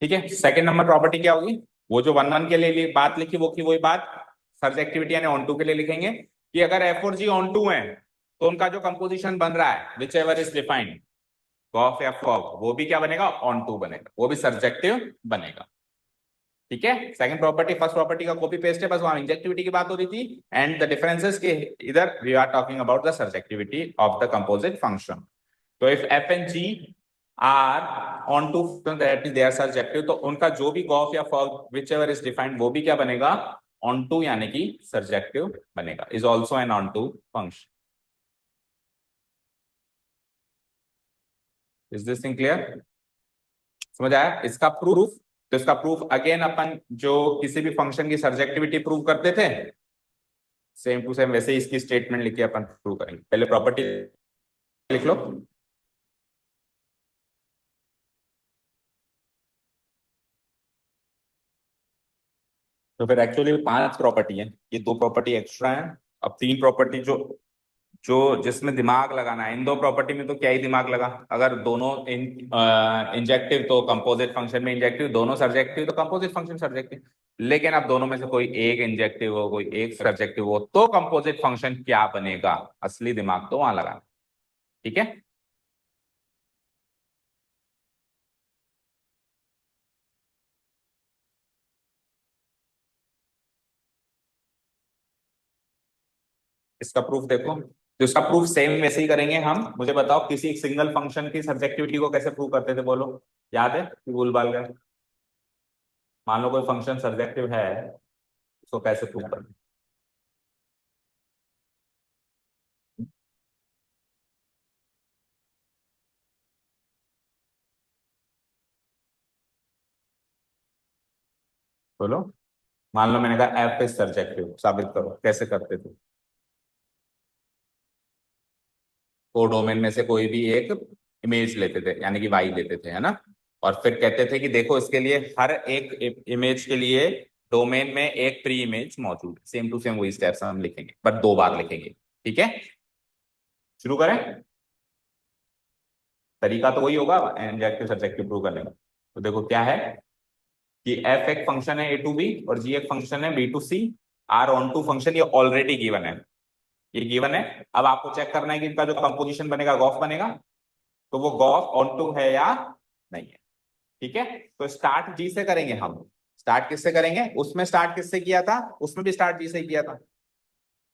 ठीक है। सेकंड नंबर प्रॉपर्टी क्या होगी? वो जो 1 1 के लिए बात लिखी वो की वही बात सर्जेक्टिविटी यानी ऑन टू के लिए लिखेंगे कि अगर f और g ऑन टू है तो उनका जो कंपोजिशन बन रहा है whichever is defined gof या फॉग, वो भी क्या बनेगा? ऑन टू बनेगा, वो भी सर्जेक्टिव बनेगा। ठीक है। सेकंड प्रॉपर्टी फर्स्ट प्रॉपर्टी का कॉपी पेस्ट है, बस वहां इंजेक्टिविटी की बात हो रही थी एंड द डिफरेंसेस के इधर we are talking about the surjectivity of the composite function. तो if f and g are onto that is their surjective, तो उनका जो भी गॉफ या f o g whichever is defined वो भी क्या बनेगा? ऑन टू यानी कि सर्जेक्टिव बनेगा, is also an onto function. Is this thing clear? समझ आया? इसका प्रूफ, तो इसका प्रूफ अगेन अपन जो किसी भी फंक्शन की सर्जेक्टिविटी प्रूव करते थे सेम टू सेम वैसे ही इसकी स्टेटमेंट लिख के अपन प्रूव करेंगे। पहले प्रॉपर्टी लिख लो। तो फिर एक्चुअली 5 प्रॉपर्टी है, ये 2 प्रॉपर्टी एक्स्ट्रा है। अब 3 प्रॉपर्टी जो जो जिसमें दिमाग लगाना है, इन 2 प्रॉपर्टी में तो क्या ही दिमाग लगा, अगर दोनों इंजेक्टिव तो कंपोजिट फंक्शन में इंजेक्टिव, दोनों सर्जेक्टिव तो कंपोजिट फंक्शन सर्जेक्टिव। लेकिन अब दोनों में से कोई एक इंजेक्टिव हो कोई एक सर्जेक्टिव हो तो कंपोजिट फंक्शन क्या बनेगा? असली दिमाग तो वहां लगाना। ठीक है। इसका प्रूफ देखो, तो इसका प्रूफ सेम वैसे ही करेंगे हम। मुझे बताओ किसी एक सिंगल फंक्शन की सब्जेक्टिविटी को कैसे प्रूव करते थे, बोलो। याद है कि भूल भाल गए? मान लो कोई फंक्शन सब्जेक्टिव है, उसको कैसे प्रूव करते? बोलो। मान लो मैंने कहा एफ इज सब्जेक्टिव, साबित करो, कैसे करते थे? को डोमेन में से कोई भी एक इमेज लेते थे, यानी कि वाई लेते थे, है ना, और फिर कहते थे कि देखो इसके लिए हर एक इमेज के लिए डोमेन में एक प्री इमेज मौजूद है। सेम टू सेम वही स्टेप्स हम लिखेंगे, बट 2 बार लिखेंगे। ठीक है, शुरू करें। तरीका तो वही होगा इंजेक्टिव सब्जेक्टिव प्रूव करने का। तो देखो क्या है कि एफ एक फंक्शन है ए टू बी और जी एक फंक्शन है B to C. R onto function ये ऑलरेडी गिवन है, ये गिवन है। अब आपको चेक करना है कि इनका जो कंपोजिशन बनेगा गॉफ बनेगा, तो वो गॉफ ऑन टू है या नहीं है। ठीक है, तो स्टार्ट जी से करेंगे हम। स्टार्ट किससे करेंगे? उसमें स्टार्ट किससे किया था? उसमें भी स्टार्ट जी से किया था,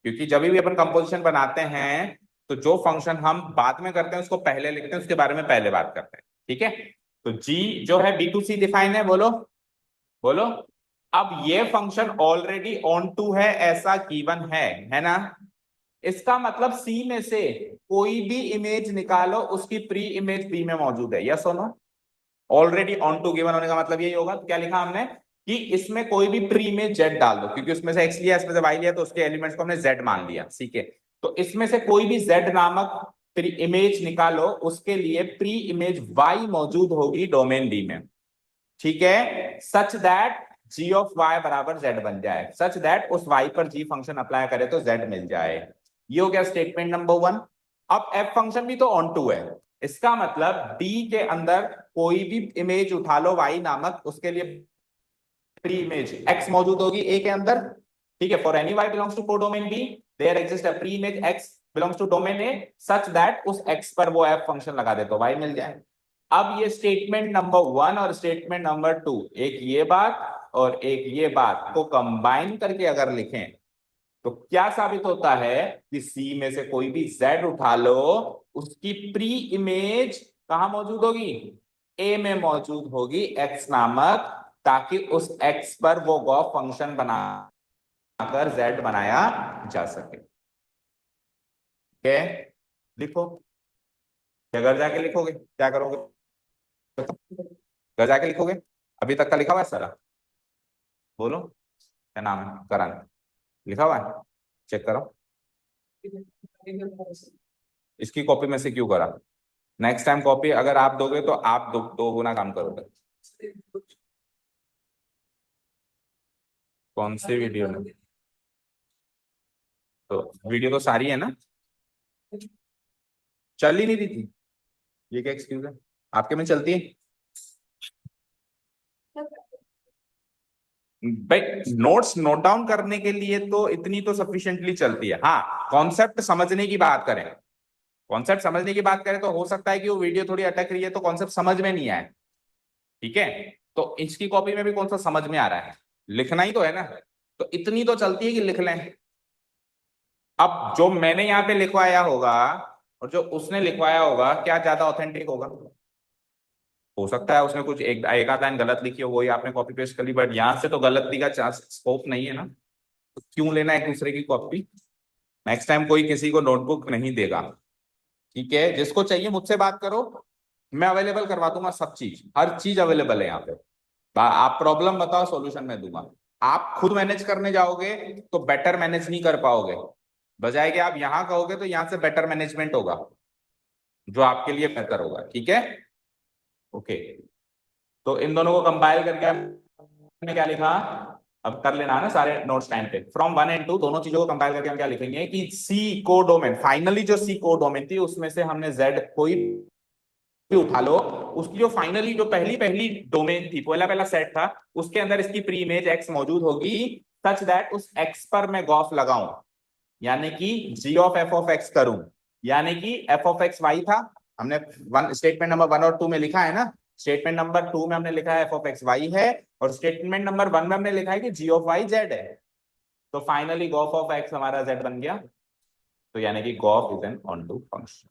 क्योंकि जब भी अपन कंपोजिशन बनाते हैं तो जो फंक्शन हम बाद में करते हैं उसको पहले लिखते हैं, उसके बारे में पहले बात करते हैं। ठीक है, तो जी जो है B2C डिफाइन है, बोलो बोलो। अब ये फंक्शन ऑलरेडी ऑन टू है ऐसा गिवन है ना? इसका मतलब सी में से कोई भी इमेज निकालो, उसकी प्री इमेज बी में मौजूद है, यस और no? Already onto given होने का मतलब यही होगा। तो क्या लिखा हमने कि इसमें कोई भी प्री में जेड डाल दो, क्योंकि उसमें से एक्स लिया, इसमें से वाई लिया, तो उसके एलिमेंट्स को हमने जेड मान लिया। ठीक है, तो इसमें से कोई भी जेड नामक प्री इमेज निकालो, उसके लिए प्री इमेज वाई मौजूद होगी डोमेन डी में। ठीक है, such that g of y बराबर जेड बन जाए, सच दैट उस वाई पर जी फंक्शन अप्लाई करे तो जेड मिल जाए। ये हो गया स्टेटमेंट नंबर 1। अब एफ फंक्शन भी तो ऑन टू है, इसका मतलब डी के अंदर कोई भी इमेज उठा लो वाई नामक, उसके लिए प्री इमेज एक्स मौजूद होगी ए के अंदर। ठीक है, for any y belongs to codomain B there exist a pre image x belongs to domain A such that उस एक्स पर वो एफ फंक्शन लगा दे तो वाई मिल जाए। अब ये स्टेटमेंट नंबर 1 और स्टेटमेंट नंबर 2, एक ये बात और एक ये बात को कंबाइन करके अगर लिखें तो क्या साबित होता है कि सी में से कोई भी जेड उठा लो, उसकी प्री इमेज कहां मौजूद होगी? ए में मौजूद होगी एक्स नामक, ताकि उस एक्स पर वो गॉस फंक्शन बनाकर जेड बनाया जा सके। ठीक लिखो, क्या घर जाके लिखोगे, क्या करोगे? घर जाके लिखोगे? अभी तक का लिखा हुआ है सारा, बोलो क्या नाम है? करण लिखा हुआ है, चेक करो। इसकी कॉपी में से क्यों करा? नेक्स्ट टाइम कॉपी अगर आप दोगे तो आप दो गुना काम करोगे। कौन सी वीडियो में? तो वीडियो तो सारी है ना, चल ही नहीं रही थी, ये क्या एक्सक्यूज है? आपके में चलती है भाई? नोट्स नोट डाउन करने के लिए तो इतनी तो सफिशिएंटली चलती है। हाँ, कॉन्सेप्ट समझने की बात करें, कॉन्सेप्ट समझने की बात करें तो हो सकता है कि वो वीडियो थोड़ी अटक रही है तो कॉन्सेप्ट समझ में नहीं आए। ठीक है, तो इसकी कॉपी में भी कौन सा समझ में आ रहा है? लिखना ही तो है ना, तो इतनी तो चलती है कि लिख लें। अब जो मैंने यहाँ पे लिखवाया होगा और जो उसने लिखवाया होगा, क्या ज्यादा ऑथेंटिक होगा? हो सकता है उसने कुछ एक आध लाइन गलत लिखी हो, वही आपने कॉपी पेस्ट कर ली, बट यहां से तो गलती का चांस स्कोप नहीं है ना, तो क्यों लेना एक दूसरे की कॉपी? नेक्स्ट टाइम कोई किसी को नोटबुक नहीं देगा। ठीक है, जिसको चाहिए मुझसे बात करो, मैं अवेलेबल करवा दूंगा, सब चीज हर चीज अवेलेबल है यहाँ पे। आप प्रॉब्लम बताओ, सॉल्यूशन मैं दूंगा। आप खुद मैनेज करने जाओगे तो बेटर मैनेज नहीं कर पाओगे, बजाय कि आप यहां कहोगे तो यहां से बेटर मैनेजमेंट होगा, जो आपके लिए बेहतर होगा। ठीक है, ओके। तो इन दोनों को कंपाइल करके हमने क्या लिखा? अब कर लेना है ना सारे नोट्स टाइम पे। फ्रॉम 1 एंड 2 दोनों चीजों को कंपाइल करके हम क्या लिखेंगे कि सी को डोमेन, फाइनली जो सी को डोमेन थी उसमें से हमने जेड कोई भी उठा लो, उसकी जो फाइनली जो पहली पहली डोमेन थी, पहला पहला सेट था, उसके अंदर इसकी प्री इमेज एक्स मौजूद होगी, सच दैट उस एक्स पर मैं गॉफ लगाऊं, यानी कि g of f of x करूं, यानी कि एफ ऑफ एक्स वाई था। हमने स्टेटमेंट नंबर 1 और 2 में लिखा है ना, स्टेटमेंट नंबर 2 में हमने लिखा है एफ ऑफ एक्स वाई है, और स्टेटमेंट नंबर 1 में हमने लिखा है कि जी ऑफ वाई जेड है। तो फाइनली गॉफ ऑफ एक्स हमारा जेड बन गया, तो यानी कि gof is an onto function.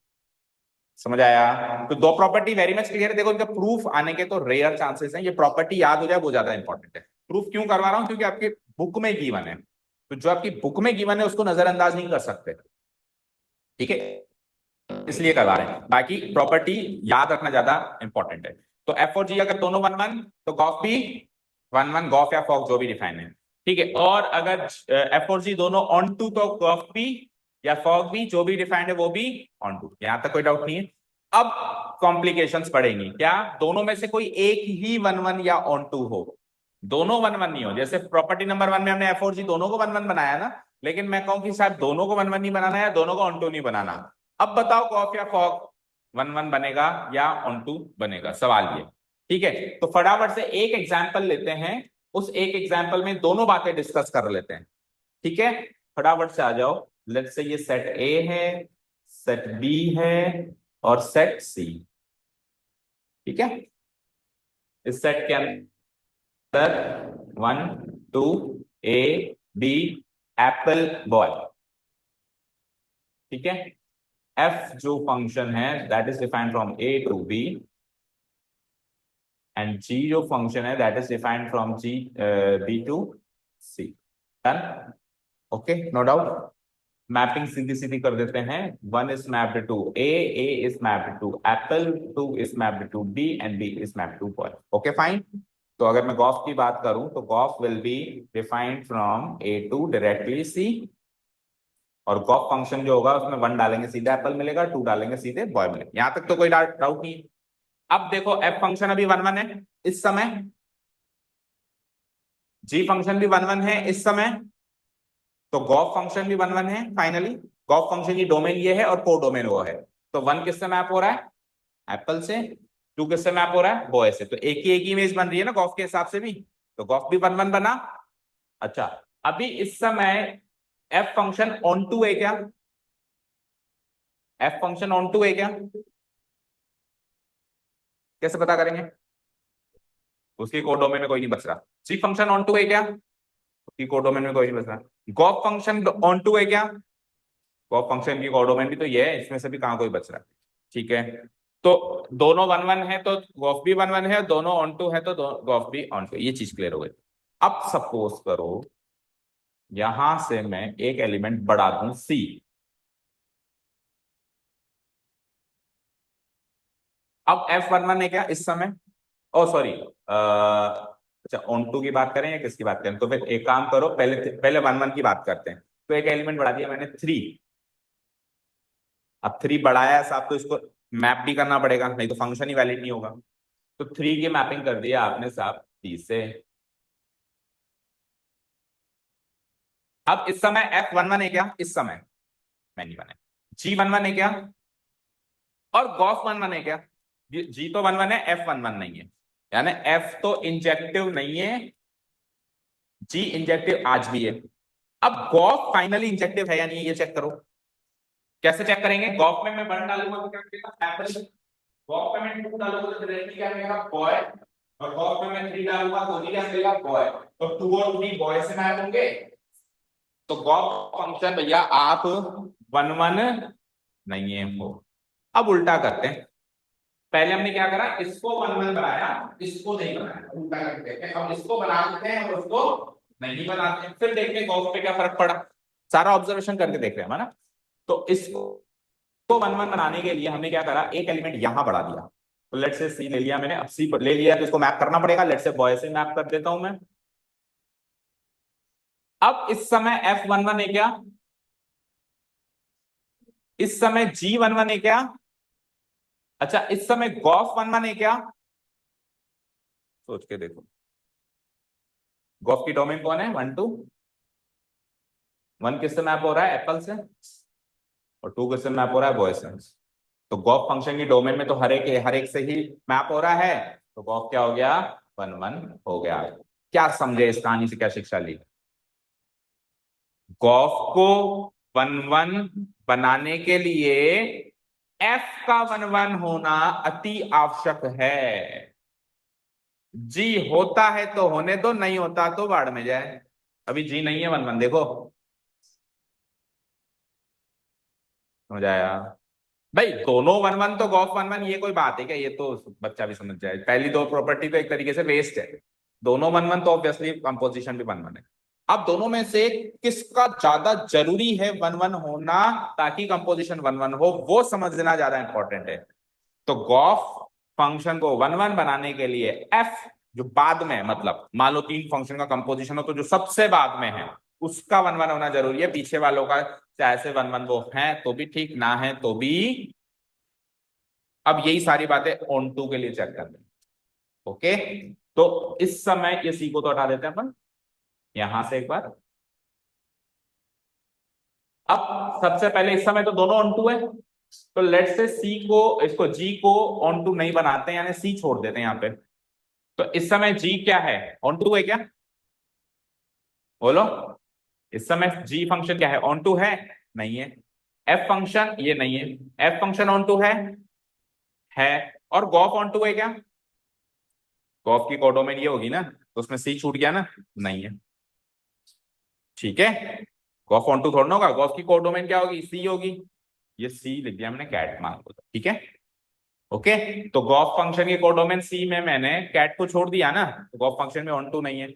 समझ आया? तो दो प्रॉपर्टी वेरी मच क्लियर है। देखो इनका प्रूफ आने के तो रेयर चांसेस हैं, ये प्रॉपर्टी याद हो जाए वो ज्यादा इंपॉर्टेंट है। प्रूफ क्यों करवा रहा हूं? क्योंकि आपके बुक में गिवन है, तो जो आपकी बुक में गिवन है उसको नजरअंदाज नहीं कर सकते। ठीक है, इसलिए करवा रहे हैं, बाकी प्रॉपर्टी याद रखना ज्यादा इंपॉर्टेंट है। तो एफ और जी अगर दोनों 1 1 तो गॉफ भी 1 1, गॉफ या फॉक जो भी डिफाइन है। ठीक है, और अगर एफ और जी दोनों ऑन टू तो गॉफ भी या फॉक भी जो भी डिफाइंड है वो भी ऑन टू, यहां तक कोई डाउट नहीं है। अब कॉम्प्लिकेशंस पड़ेंगी, क्या दोनों में से कोई एक ही 1 1 या ऑन टू हो? दोनों 1 1 नहीं हो, जैसे प्रॉपर्टी नंबर 1 में हमने एफ और जी दोनों को 1 1 बनाया ना, लेकिन मैं कहूं कि शायद दोनों को 1 1 नहीं बनाना है, दोनों को ऑन टू नहीं बनाना। अब बताओ कॉफ या फॉक 1 1 बनेगा या ऑन टू बनेगा, सवाल ये। ठीक है, तो फटाफट से एक एग्जाम्पल लेते हैं, उस एक एग्जाम्पल में दोनों बातें डिस्कस कर लेते हैं। ठीक है, फटाफट से आ जाओ। लेट्स से ये सेट ए है, सेट बी है और सेट सी। ठीक है, इस सेट के अंदर sir 1 2 A B apple boy, ठीक है। f जो फंक्शन है that is defined from A to B and g जो फंक्शन है that is defined from B to C। Done, okay, no doubt. Mapping सीधी सीधी कर देते हैं। 1 is mapped to A is mapped to apple, 2 is mapped to B and B is mapped to boy. Okay fine. तो अगर मैं gof की बात करूं तो gof will be defined from A to directly C, और गॉफ फंक्शन जो होगा उसमें 1 डालेंगे सीधे एप्पल मिलेगा, 2 डालेंगे सीधे बॉय मिलेगा। यहां तक तो कोई डाउट नहीं। अब देखो एफ फंक्शन अभी 1 1 है इस समय, जी फंक्शन भी 1 1 है इस समय, तो गॉफ फंक्शन भी 1 1 है फाइनली। गॉफ फंक्शन की डोमेन ये है और को डोमेन वो है। तो 1 किससे मैप हो रहा है? एप्पल से। 2 किससे मैप हो रहा है? बॉय से। तो एक ही इमेज बन रही है ना गॉफ के हिसाब से भी, तो गॉफ भी 1 1 बना। अच्छा, अभी इस समय एफ फंक्शन ऑन टू है क्या? एफ फंक्शन ऑन टू है क्या? कैसे पता करेंगे? उसकी कोडोमेन में कोई नहीं बच रहा। सी फंक्शन ऑन टू है क्या? उसकी कोडोमेन में कोई नहीं बच रहा। गॉफ फंक्शन ऑन टू है क्या? गॉफ फंक्शन की कोडोमेन भी तो ये है, इसमें से भी कहां कोई बच रहा है। ठीक है, तो दोनों 1 1 है तो गॉफ भी 1 1 है, दोनों ऑन टू है तो गॉफ भी ऑन टू। ये चीज क्लियर हो गई। अब सपोज करो यहां से मैं एक एलिमेंट बढ़ा दूं सी, अब एफ 1 1 है क्या इस समय? ओ सॉरी, अच्छा ऑन टू की बात करें या किसकी बात करें? तो फिर एक काम करो, पहले पहले 1 1 की बात करते हैं। तो एक एलिमेंट बढ़ा दिया मैंने 3। अब 3 बढ़ाया है साहब, तो इसको मैप भी करना पड़ेगा, नहीं तो फंक्शन ही वैलिड नहीं होगा। तो 3 की मैपिंग कर दिया आपने साहब 30 से। अब इस समय एफ 1 1 है क्या इस समय? मैं नहीं बना। जी 1 1 है क्या? और गॉफ 1 1 है क्या? जी तो 1 1 है, एफ 1 1 नहीं है, यानी एफ तो इंजेक्टिव नहीं है, जी इंजेक्टिव आज भी है। अब गॉफ फाइनली इंजेक्टिव है या नहीं ये चेक करो। कैसे चेक करेंगे? गॉफ में मैं 1 डालूंगा तो क्या मिलेगा? एप्पल। गॉफ में मैं 2 डालूंगा तो डायरेक्टली क्या मिलेगा? बॉय। और गॉफ में मैं 3 डालूंगा तो भी क्या मिलेगा? बॉय। तो 2 और 3 बॉय से मैच होंगे। तो गॉफ फंक्शन भैया आप 1 1 नहीं है वो। अब उल्टा करते हैं। पहले हमने क्या करा, इसको 1 1 बनाया, इसको नहीं बनाया। उल्टा करते हैं, अब इसको बना देते हैं और उसको नहीं बनाते हैं, फिर देखते हैं गॉफ पे क्या फर्क पड़ा। सारा ऑब्जर्वेशन करके देख रहे हैं ना। तो इसको 1 1 बनाने के लिए हमने क्या करा, एक एलिमेंट यहां बढ़ा दिया। तो लेट से सी ले लिया मैंने, अब सी ले लिया तो इसको मैप करना पड़ेगा। लेट से बॉय से मैप कर देता हूं मैं। अब इस समय एफ 1 1 है क्या? इस समय जी 1 1 है क्या? अच्छा, इस समय गॉफ 1 1 है क्या? सोच के देखो। गॉफ की डोमेन कौन है? 1 2। 1 किससे मैप हो रहा है? एप्पल से। और 2 किससे मैप हो रहा है? बॉय से। तो गॉफ फंक्शन की डोमेन में तो हर एक से ही मैप हो रहा है, तो गॉफ क्या हो गया? 1 1 हो गया। क्या समझे इस कहानी से, क्या शिक्षा ली? गॉफ को 1 1 बनाने के लिए एफ का 1 1 होना अति आवश्यक है। जी होता है तो होने दो, नहीं होता तो बाढ़ में जाए। अभी जी नहीं है 1 1, देखो समझ आया? भाई दोनों 1 1 तो गॉफ 1 1, ये कोई बात है क्या? ये तो बच्चा भी समझ जाए। पहली दो प्रॉपर्टी तो एक तरीके से वेस्ट है। दोनों 1 1 तो ऑब्वियसली कंपोजिशन भी 1 1 है। अब दोनों में से किसका ज्यादा जरूरी है 1 1 होना ताकि कंपोजिशन 1 1 हो, वो समझना ज्यादा इंपॉर्टेंट है। तो गॉफ फंक्शन को 1 1 बनाने के लिए एफ जो बाद में, मतलब मान लो 3 फंक्शन का कंपोजिशन हो तो जो सबसे बाद में है उसका 1 1 होना जरूरी है। पीछे वालों का चाहे से 1 1 वो है तो भी ठीक, ना है तो भी। अब यही सारी बातें ऑन टू के लिए चेक करनी। ओके, तो इस समय ये सी को तो हटा देते हैं अपन यहां से एक बार। अब सबसे पहले इस समय तो दोनों ऑन टू है, तो लेट से सी को, इसको जी को ऑन टू नहीं बनाते हैं, यानी सी छोड़ देते हैं यहाँ पे। तो इस समय जी क्या है? ऑन टू है क्या? बोलो। इस समय जी फंक्शन क्या है? ऑन टू है? नहीं है। एफ फंक्शन ये नहीं है। एफ फंक्शन ऑन टू है? और गॉफ ऑन टू है क्या? गॉफ की कोडोमेन ये होगी ना, तो उसमें सी छूट गया ना, नहीं है। ठीक है, गॉफ ऑन टू थोड़ा ना होगा, गॉफ की कोडोमेन क्या होगी, सी होगी। ये सी लिख दिया मैंने कैट मान को, ठीक है। ओके, तो गॉफ फंक्शन के कोडोमेन सी में मैंने कैट को छोड़ दिया ना, तो गॉफ फंक्शन में ऑन टू नहीं है।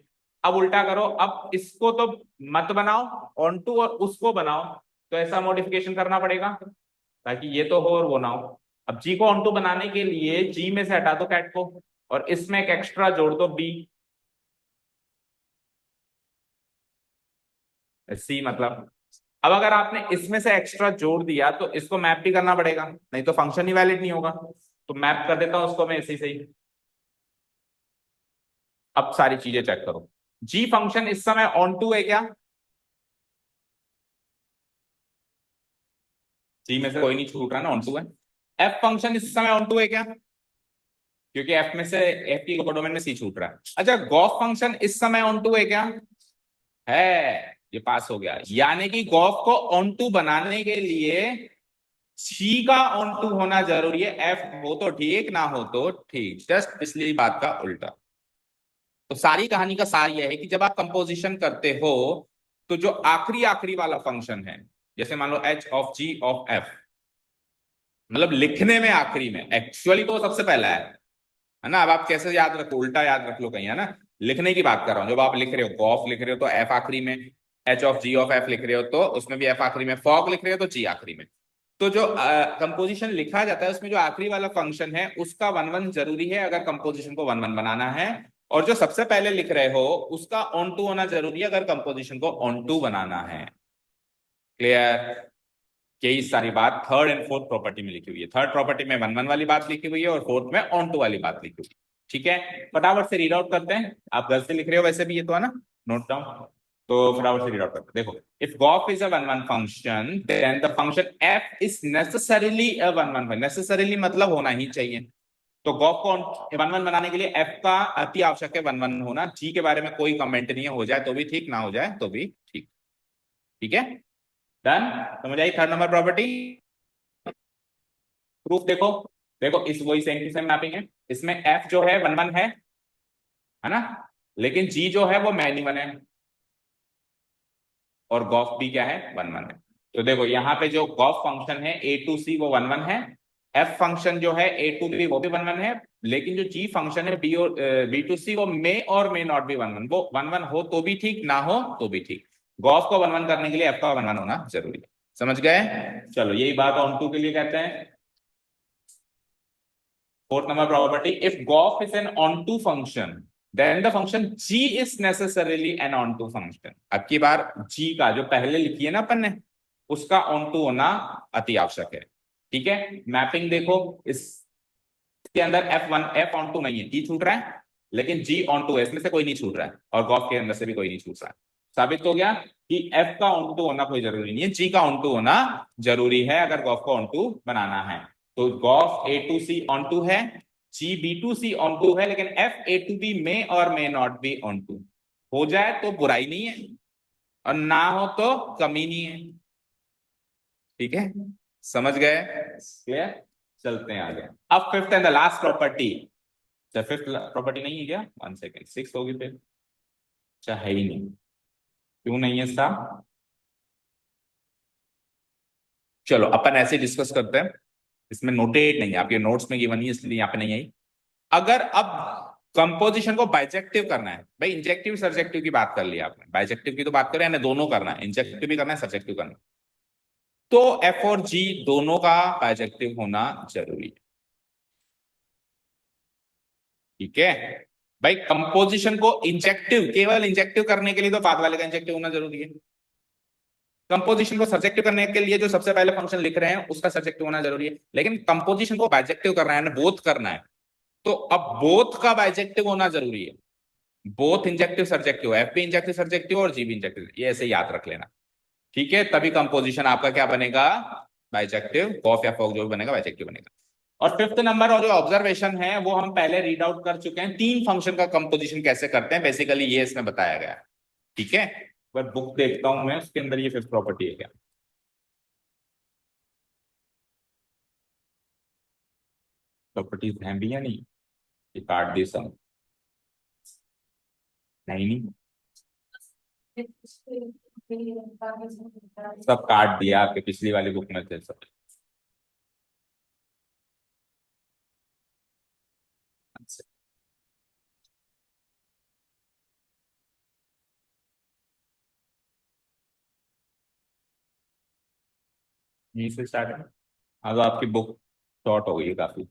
अब उल्टा करो, अब इसको तो मत बनाओ, ऑन टू और उसको बनाओ। तो ऐसा मॉडिफिकेशन करना पड़ेगा ताकि ये तो हो और वो ना हो। अब जी को ऑन टू बनाने के लिए जी में से हटा दो कैट को, और इसमें एक एक्स्ट्रा जोड़ दो बी। सी मतलब, अब अगर आपने इसमें से एक्स्ट्रा जोड़ दिया तो इसको मैप भी करना पड़ेगा, नहीं तो फंक्शन ही वैलिड नहीं होगा। तो मैप कर देता हूं उसको मैं इसी से ही। अब सारी चीजें चेक करो, जी फंक्शन इस समय ऑन टू है क्या? जी में से कोई नहीं छूट रहा ना, ऑन टू है। एफ फंक्शन इस समय ऑन टू है क्या? क्योंकि एफ में से, एफ की डोमेन में सी छूट रहा है। अच्छा, गॉफ फंक्शन इस समय ऑन टू है क्या? है, ये पास हो गया। यानी कि गॉफ को ऑन टू बनाने के लिए सी का ऑन टू होना जरूरी है, एफ हो तो ठीक, ना हो तो ठीक, जस्ट पिछली बात का उल्टा। तो सारी कहानी का सार यह है कि जब आप कंपोजिशन करते हो, तो जो आखिरी आखिरी वाला फंक्शन है, जैसे मान लो h of g of f, मतलब लिखने में आखिरी में, एक्चुअली तो वो सबसे पहला है ना। अब आप कैसे याद रखो, उल्टा याद रख लो कहीं, है ना। लिखने की बात कर रहा हूं, जब आप लिख रहे हो, गॉफ लिख रहे हो तो एफ आखिरी में, h of g of f लिख रहे हो तो उसमें भी एफ आखिरी में, फॉग लिख रहे हो तो जी आखिरी में। तो जो कंपोजिशन लिखा जाता है उसमें जो आखिरी वाला फंक्शन है उसका वन वन जरूरी है अगर कंपोजिशन को वन वन बनाना है। और जो सबसे पहले लिख रहे हो उसका ऑन टू होना जरूरी है अगर कंपोजिशन को ऑन टू बनाना है। क्लियर? यही सारी बात थर्ड एंड फोर्थ प्रॉपर्टी में लिखी हुई है। थर्ड प्रॉपर्टी में वन वन वाली बात लिखी हुई है और फोर्थ में ऑन टू वाली बात लिखी हुई है। ठीक है, फटाफट से रीड आउट करते हैं। आप घर से लिख रहे हो वैसे भी, ये तो है ना, नोट डाउन। तो फटाफट से रीड आउट करते हैं। देखो, if g o f is a one one function then the function f is necessarily a one one function. Necessarily मतलब होना ही चाहिए। तो गॉफ को वन वन बनाने के लिए एफ का अति आवश्यक है वन वन होना। जी के बारे में कोई कमेंट नहीं है, हो जाए तो भी ठीक, ना हो जाए तो भी ठीक। ठीक है, डन। समझ आई थर्ड नंबर प्रॉपर्टी? प्रूफ देखो, देखो इस वही सेम टू सेम मैपिंग है। इसमें एफ जो है वन वन है ना, लेकिन जी जो है वो मैनी वन है, और गॉफ भी क्या है, वन वन है। तो देखो यहाँ पे जो गॉफ फंक्शन है ए टू सी वो वन वन है, एफ फंक्शन जो है ए टू बी वो भी वन वन है, लेकिन जो जी फंक्शन है बी और बी टू सी वो मे और may not B one one, वो वन वन हो तो भी ठीक, ना हो तो भी ठीक। गॉफ को वन वन करने के लिए एफ का वन वन होना जरूरी है। समझ गए? चलो, यही बात ऑन टू के लिए कहते हैं। Fourth number property, if golf is an onto function, then the function g is necessarily an onto function। अब की बार g का जो पहले लिखी है ना अपन ने, उसका onto होना अति आवश्यक है। ठीक है, मैपिंग देखो, इसके अंदर f onto नहीं है, g छूट रहा है, लेकिन g onto है, इसमें से कोई नहीं छूट रहा है, और golf के अंदर से भी कोई नहीं छूट रहा है। साबित हो गया कि f का onto होना कोई जरूरी नहीं है, g का onto होना जरूरी है अगर golf को onto बनाना है। तो g o f A to c onto है, g B to c onto है, लेकिन एफ ए टू बी में और may not be onto. हो जाए तो बुराई नहीं है, और ना हो तो कमी नहीं है। ठीक है, समझ गए? क्लियर? चलते हैं आगे। अब fifth and the last property. अच्छा, फिफ्थ प्रॉपर्टी नहीं है क्या? वन सेकेंड, सिक्स होगी फिर। अच्छा, है ही नहीं, क्यों नहीं है साहब? चलो अपन ऐसे डिस्कस करते हैं, इसमें नोटेट नहीं है, आपके नोट्स में गिवन नहीं है इसलिए यहाँ पे नहीं आई। अगर अब कंपोजिशन को बाइजेक्टिव करना है, भाई इंजेक्टिव सब्जेक्टिव की बात कर लिया आपने, बाइजेक्टिव की तो बात करें, दोनों करना है, इंजेक्टिव भी करना है, सब्जेक्टिव करना है, तो एफ और जी दोनों का बाइजेक्टिव होना जरूरी है। ठीक है भाई, कंपोजिशन को इंजेक्टिव, केवल इंजेक्टिव करने के लिए तो बाद वाले का इंजेक्टिव होना जरूरी है। कंपोजिशन को सब्जेक्टिव करने के लिए जो सबसे पहले फंक्शन लिख रहे हैं उसका सब्जेक्टिव होना जरूरी है, लेकिन कंपोजिशन को बाइजेक्टिव करना है, बोथ करना है, तो अब बोथ का बाइजेक्टिव होना जरूरी है। बोथ इंजेक्टिव सब्जेक्टिव, एफ भी इंजेक्टिव सब्जेक्टिव और जी भी इंजेक्टिव, ये ऐसे याद रख लेना। ठीक है, तभी कंपोजिशन आपका क्या बनेगा, बाइजेक्टिव, कॉफ या फॉक जो भी बनेगा बाइजेक्टिव बनेगा। और फिफ्थ नंबर और जो ऑब्जर्वेशन है वो हम पहले रीड आउट कर चुके हैं, तीन फंक्शन का कंपोजिशन कैसे करते हैं, बेसिकली ये इसमें बताया गया है। ठीक है, पर बुक देखता हूं मैं, उसके अंदर ये फिफ्थ प्रॉपर्टी है क्या? प्रॉपर्टीज हैं भी या नहीं? ये काट दी सब। नहीं, सब काट दिया आपके पिछली वाली बुक में से सब। यहीं से स्टार्ट है। हाँ, तो आपकी बुक शॉर्ट हो गई है काफी।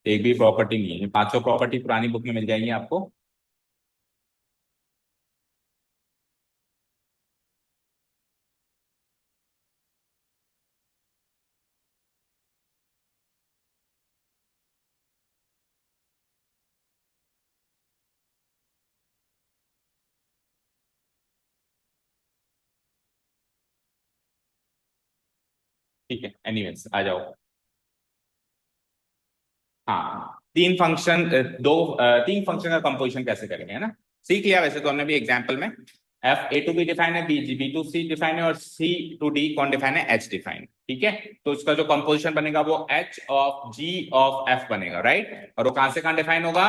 एक भी प्रॉपर्टी नहीं है, पांचों प्रॉपर्टी पुरानी बुक में मिल जाएंगी आपको। ठीक है, एनीवेज आ जाओ। हाँ, तीन फंक्शन का कंपोजिशन कैसे करेंगे, है ना। सीख लिया वैसे तो हमने भी एग्जांपल में। F A to B define है, बी टू सी डिफाइन है, और सी टू डी कौन डिफाइन है, एच डिफाइन। ठीक है, तो इसका जो कंपोजिशन बनेगा वो h of g of f बनेगा, राइट। और वो कहां से कहां डिफाइन होगा,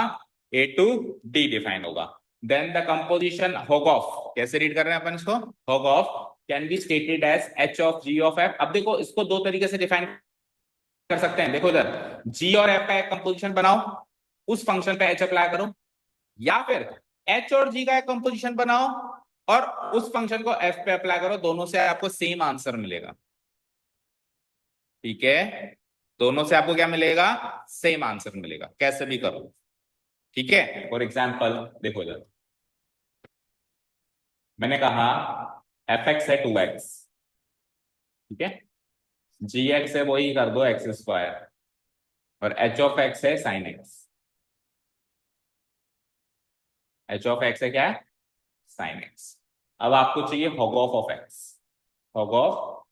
ए टू डी डिफाइन होगा। देन द कंपोजिशन होगॉफ, कैसे रीड कर रहे हैं अपन इसको, h o g o f can be stated as h of g of F. अब देखो इसको दो तरीके से डिफाइन कर सकते हैं। देखो इधर, जी और एफ का एक कंपोजिशन बनाओ, उस फंक्शन पे एच अप्लाई करो, या फिर एच और जी का एक कंपोजिशन बनाओ और उस फंक्शन को एफ पे अप्लाई करो, दोनों से आपको सेम आंसर मिलेगा। ठीक है, दोनों से आपको क्या मिलेगा, सेम आंसर मिलेगा, कैसे भी करो। ठीक है, फॉर एग्जाम्पल देखो इधर, मैंने कहा एफ एक्स है 2x, ठीक है, जी एक्स है वही कर दो एक्स स्क्वायर, और एच ऑफ एक्स है sine x. H of x है क्या है, साइन एक्स। अब आपको चाहिए होगोफ ऑफ एक्स, होगोफ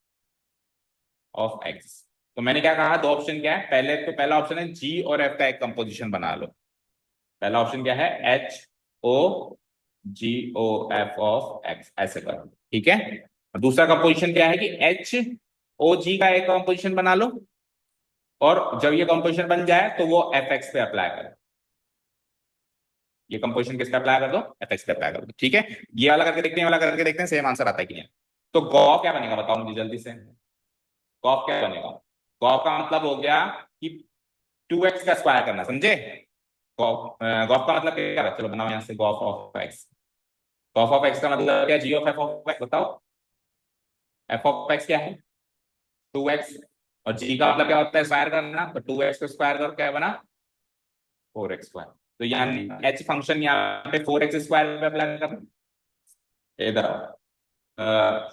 ऑफ एक्स। तो मैंने क्या कहा, दो ऑप्शन क्या है, पहले तो पहला ऑप्शन है जी और एफ का एक कंपोजिशन बना लो। पहला ऑप्शन क्या है, h o g o f of x, ऐसे करो। ठीक है, और दूसरा कंपोजिशन क्या है कि एच ओ जी का एक कंपोजिशन बना लो, और जब ये कंपोजिशन बन जाए तो वो एफ एक्स पे अप्लाई करो। ये कंपोजिशन किस पे अप्लाई कर दो, एफ एक्स पे अप्लाई कर दो। ठीक है, ये वाला करके देखते हैं, वाला करके देखते हैं सेम आंसर आता है कि नहीं। तो गॉ क्या बनेगा बताओ मुझे जल्दी से, गॉफ क्या बनेगा। गॉफ का मतलब हो गया कि 2x का स्क्वायर करना, समझे। गॉफ गॉफ का मतलब क्या है, चलो बनाओ यहाँ से Gauff of x. Gauff of x का मतलब क्या, जी ऑफ एफ ऑफ एक्स, बताओ। एफ ऑफ एक्स क्या है, 2x, और जी का मतलब क्या होता है, स्क्वायर करना, तो 2x को स्क्वायर कर क्या बना, 4x स्क्वायर। तो यहाँ एच फंक्शन यहाँ पे 4x स्क्वायर पे अप्लाई करना। इधर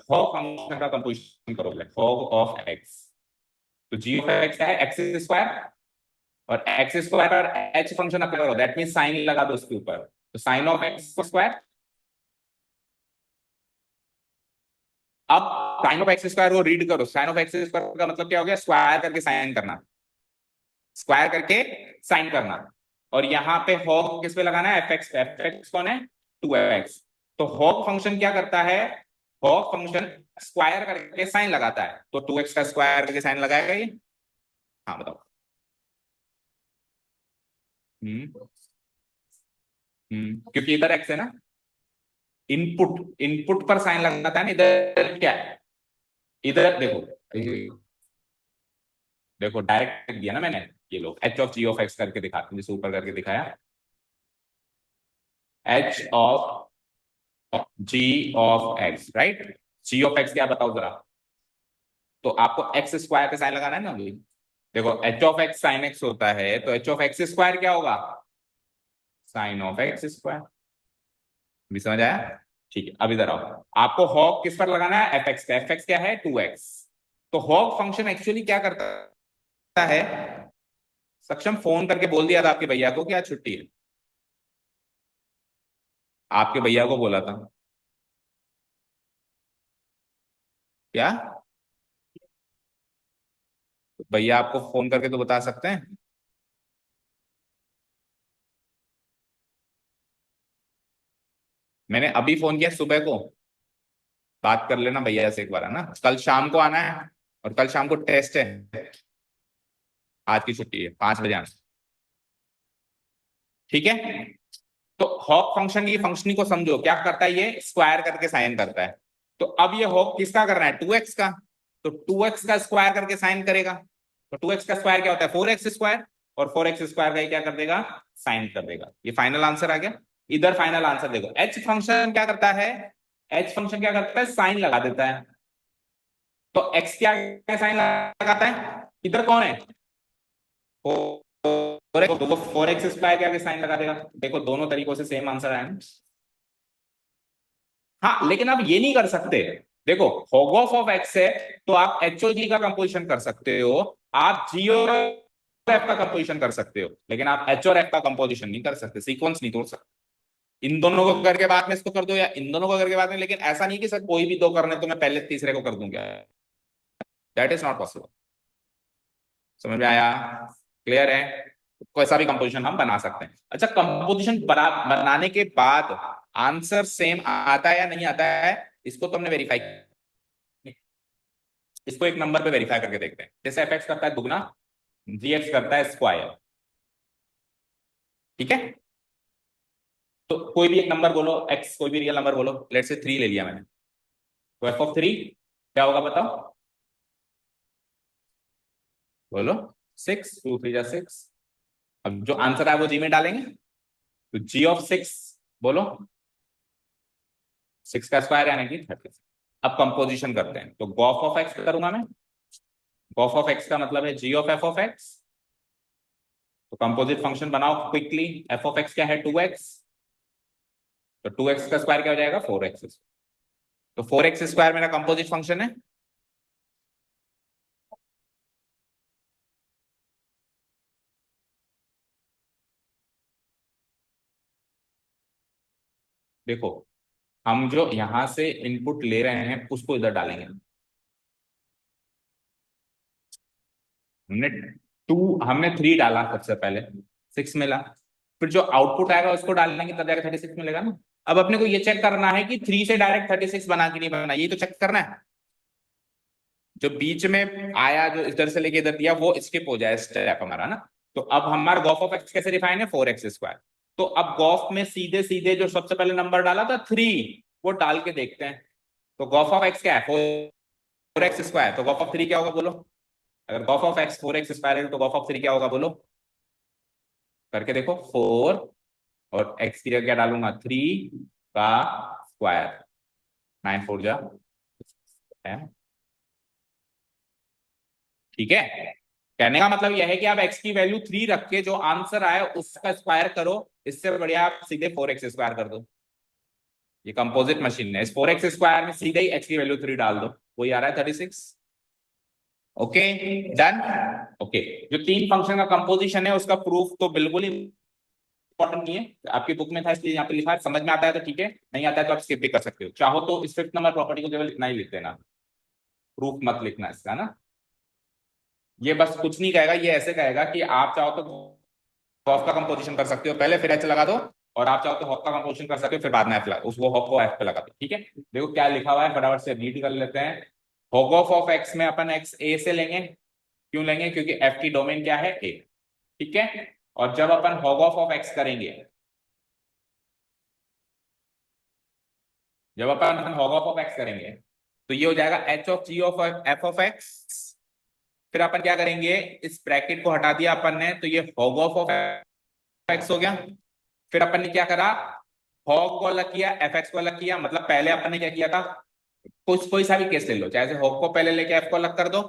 फॉग फंक्शन का कंपोजिशन करोगे, फॉग ऑफ एक्स, तो जी ऑफ एक्स क्या है, एक्स स्क्वायर, और एक्स स्क्वायर और एच फंक्शन अप्लाई करो, दैट मीन साइन लगा दो उसके ऊपर, तो साइन ऑफ एक्स स्क्वायर। अब साइन ऑफ एक्स स्क्वायर को रीड करो, साइन ऑफ एक्स स्क्वायर का मतलब क्या हो गया, स्क्वायर करके साइन करना, स्क्वायर करके साइन करना। और यहाँ पे होग किस पे लगाना है, एफ एक्स पे, एफ एक्स कौन है, 2x। तो होग फंक्शन क्या करता है, होग फंक्शन स्क्वायर करके साइन लगाता है, तो 2x का स्क्वायर करके साइन लगाएगा ये। हाँ बताओ। हम्म क्योंकि इधर x है ना, इनपुट इनपुट पर साइन लगाता है ना, इधर क्या है, इधर देखो, देखो डायरेक्ट दिया ना मैंने, ये लो h of g of x करके दिखाते हैं, जैसे ऊपर करके दिखाया, h of g of x, right. G of x क्या बताओ जरा, तो आपको एक्स स्क्वायर पे साइन लगाना है ना अभी। देखो H of x sine x होता है, तो एच ऑफ एक्स स्क्वायर क्या होगा, साइन ऑफ एक्स स्क्वायर। भी समझ आया। ठीक है, अब इधर आओ, आपको हॉग किस पर लगाना है, एफ एक्स, एफ एक्स क्या है, 2x। तो हॉग फंक्शन एक्चुअली क्या करता है, सक्षम फोन करके बोल दिया था आपके भैया को कि आज छुट्टी है, आपके भैया को बोला था क्या, भैया आपको फोन करके तो बता सकते हैं। मैंने अभी फोन किया सुबह को, बात कर लेना भैया से एक बार, है ना, कल शाम को आना है, और कल शाम को टेस्ट है, आज की छुट्टी है, 5 बजे आना। ठीक है, तो हॉक फंक्शन की फंक्शनिंग को समझो, क्या करता है ये, स्क्वायर करके साइन करता है। तो अब ये हॉक किसका कर रहा है, 2x का, तो 2x का स्क्वायर करके साइन करेगा। तो 2x का स्क्वायर क्या होता है, 4x स्क्वायर, और 4x स्क्वायर का ये क्या कर देगा, साइन कर देगा। ये फाइनल आंसर आ गया। इधर फाइनल आंसर देखो, एच फंक्शन क्या करता है, एच फंक्शन क्या करता है, साइन लगा देता है। तो एक्स क्या क्या साइन लगाता है, इधर कौन है, फोर एक्स, तो वो 4x स्क्वायर क्या साइन लगा देगा। देखो दोनों तरीकों से सेम आंसर आया ना। हाँ लेकिन आप ये नहीं कर सकते, देखो होगोफ ऑफ एक्स है, तो आप एच ओ जी का कंपोजिशन कर सकते हो, आप जी और एफ का कंपोजिशन कर सकते हो, लेकिन आप एच और एफ का कंपोजिशन नहीं कर सकते, सीक्वेंस नहीं तोड़ सकते। इन दोनों को करके बाद में इसको कर दो, या इन दोनों को करके बाद में, लेकिन ऐसा नहीं कि सर कोई भी दो करने तो मैं पहले तीसरे को कर दूंगा, दैट इज नॉट पॉसिबल। समझ में आया, क्लियर है। कोई सा भी कंपोजिशन हम बना सकते हैं। अच्छा, कंपोजिशन बनाने के बाद आंसर सेम आता है या नहीं आता है, इसको तो हमने वेरीफाई, इसको एक नंबर पे वेरीफाई करके देखते हैं। जैसे एफ एक्स करता है दुगना, जी एक्स करता है स्क्वायर, ठीक है। तो कोई भी एक नंबर बोलो, एक्स कोई भी रियल नंबर बोलो, लेट से 3 ले लिया मैंने, तो एफ ऑफ 3 क्या होगा बताओ, बोलो। 6, 2 3 जा 6। अब जो आंसर है वो जी में डालेंगे, तो जी ऑफ 6 बोलो, 6 का स्क्वायर यानी कि 30। अब कंपोजिशन करते हैं, तो गॉफ ऑफ एक्स करूंगा मैं, गॉफ ऑफ एक्स का मतलब है g of f of x. तो कंपोजिट फंक्शन बनाओ क्विकली, एफ ऑफ एक्स क्या है, 2x, तो 2x का स्क्वायर क्या हो जाएगा, 4x। तो 4x स्क्वायर मेरा कंपोजिट फंक्शन है। देखो हम जो यहां से इनपुट ले रहे हैं उसको इधर डालेंगे, हमने हमने 3 डाला सबसे पहले, 6 मिला, फिर जो आउटपुट आएगा उसको डालेंगे तब जाकर 36 मिलेगा ना। अब अपने को ये चेक करना है कि 3 से डायरेक्ट 36 बना कि नहीं बना, ये तो चेक करना है। जो बीच में आया, जो इधर से लेके इधर दिया, वो स्किप हो जाए स्टेप हमारा ना। तो अब हमारा गॉफ ऑफ एक्स कैसे डिफाइन है, 4x स्क्वायर। तो अब गॉफ में सीधे सीधे जो सबसे पहले नंबर डाला था 3, वो डाल के देखते हैं। तो गॉफ ऑफ एक्स क्या है, 4x स्क्वायर, तो गॉफ ऑफ 3 क्या होगा बोलो। अगर Gauff of x 4x square है तो गॉफ ऑफ 3 क्या होगा बोलो, करके देखो। 4 और x की जगह क्या डालूंगा, 3 का स्क्वायर, 9 4 जा, ठीक है। कहने का मतलब यह है कि आप x की वैल्यू 3 रख के जो आंसर आए उसका स्क्वायर करो, इससे बढ़िया आप सीधे 4x स्क्वायर कर दो। ये कंपोजिट मशीन है, इस 4x स्क्वायर में सीधे ही x की वैल्यू 3 डाल दो, वही आ रहा है 36। Okay, done. ओके, जो 3 फंक्शन का कंपोजिशन है उसका प्रूफ तो बिल्कुल ही इंपॉर्टेंट नहीं है, आपकी बुक में था इसलिए यहाँ पे लिखा है, समझ में आता है तो ठीक है, नहीं आता है तो आप स्किप भी कर सकते हो, चाहो तो इस 5th नंबर प्रॉपर्टी को केवल इतना ही लिख देना, प्रूफ मत लिखना इसका ना। ये बस कुछ नहीं कहेगा, ये ऐसे कहेगा कि आप चाहो तो हॉफ का कंपोजिशन कर सकते हो पहले, फिर एच लगा दो, और आप चाहो तो हॉफ का कंपोजिशन कर सकते हो फिर बाद में एफ लगा, उस वो हॉफ को एफ पे लगा दो, ठीक है। देखो क्या लिखा हुआ है, फटाफट से रीड कर लेते हैं। हॉगॉफ ऑफ एक्स में अपन एक्स ए से लेंगे, क्यों लेंगे, क्योंकि एफ की डोमेन क्या है, ए, ठीक है। और जब अपन हॉगॉफ ऑफ एक्स करेंगे, जब अपन हॉगॉफ ऑफ एक्स करेंगे, तो ये हो जाएगा h of g of f of x. फिर अपन क्या करेंगे, इस ब्रैकेट को हटा दिया अपन ने, तो ये हॉगॉफ ऑफ एक्स हो गया। फिर अपन ने क्या करा, हॉग को अलग किया, एफ एक्स को अलग किया, मतलब पहले अपन ने क्या किया था, कुछ कोई सा भी केस ले लो, चाहे से हॉग को पहले लेके एफ को अलग कर दो,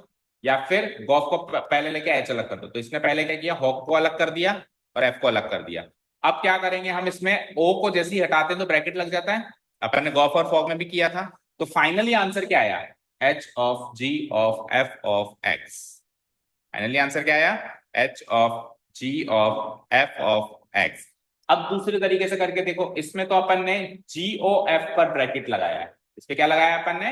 या फिर गॉफ को पहले लेके एच अलग कर दो। तो इसने पहले क्या किया, हॉग को अलग कर दिया और एफ को अलग कर दिया। अब क्या करेंगे हम, इसमें ओ को जैसे ही हटाते हैं तो ब्रैकेट लग जाता है, अपन ने गॉफ और फॉग में भी किया था। तो फाइनली आंसर क्या आया, h of g of f of x. Finally answer क्या आया, h of g of f of x. अब दूसरे तरीके से करके देखो, इसमें तो अपन ने जी ओ एफ पर ब्रैकेट लगाया है, इस पे क्या लगाया अपन ने,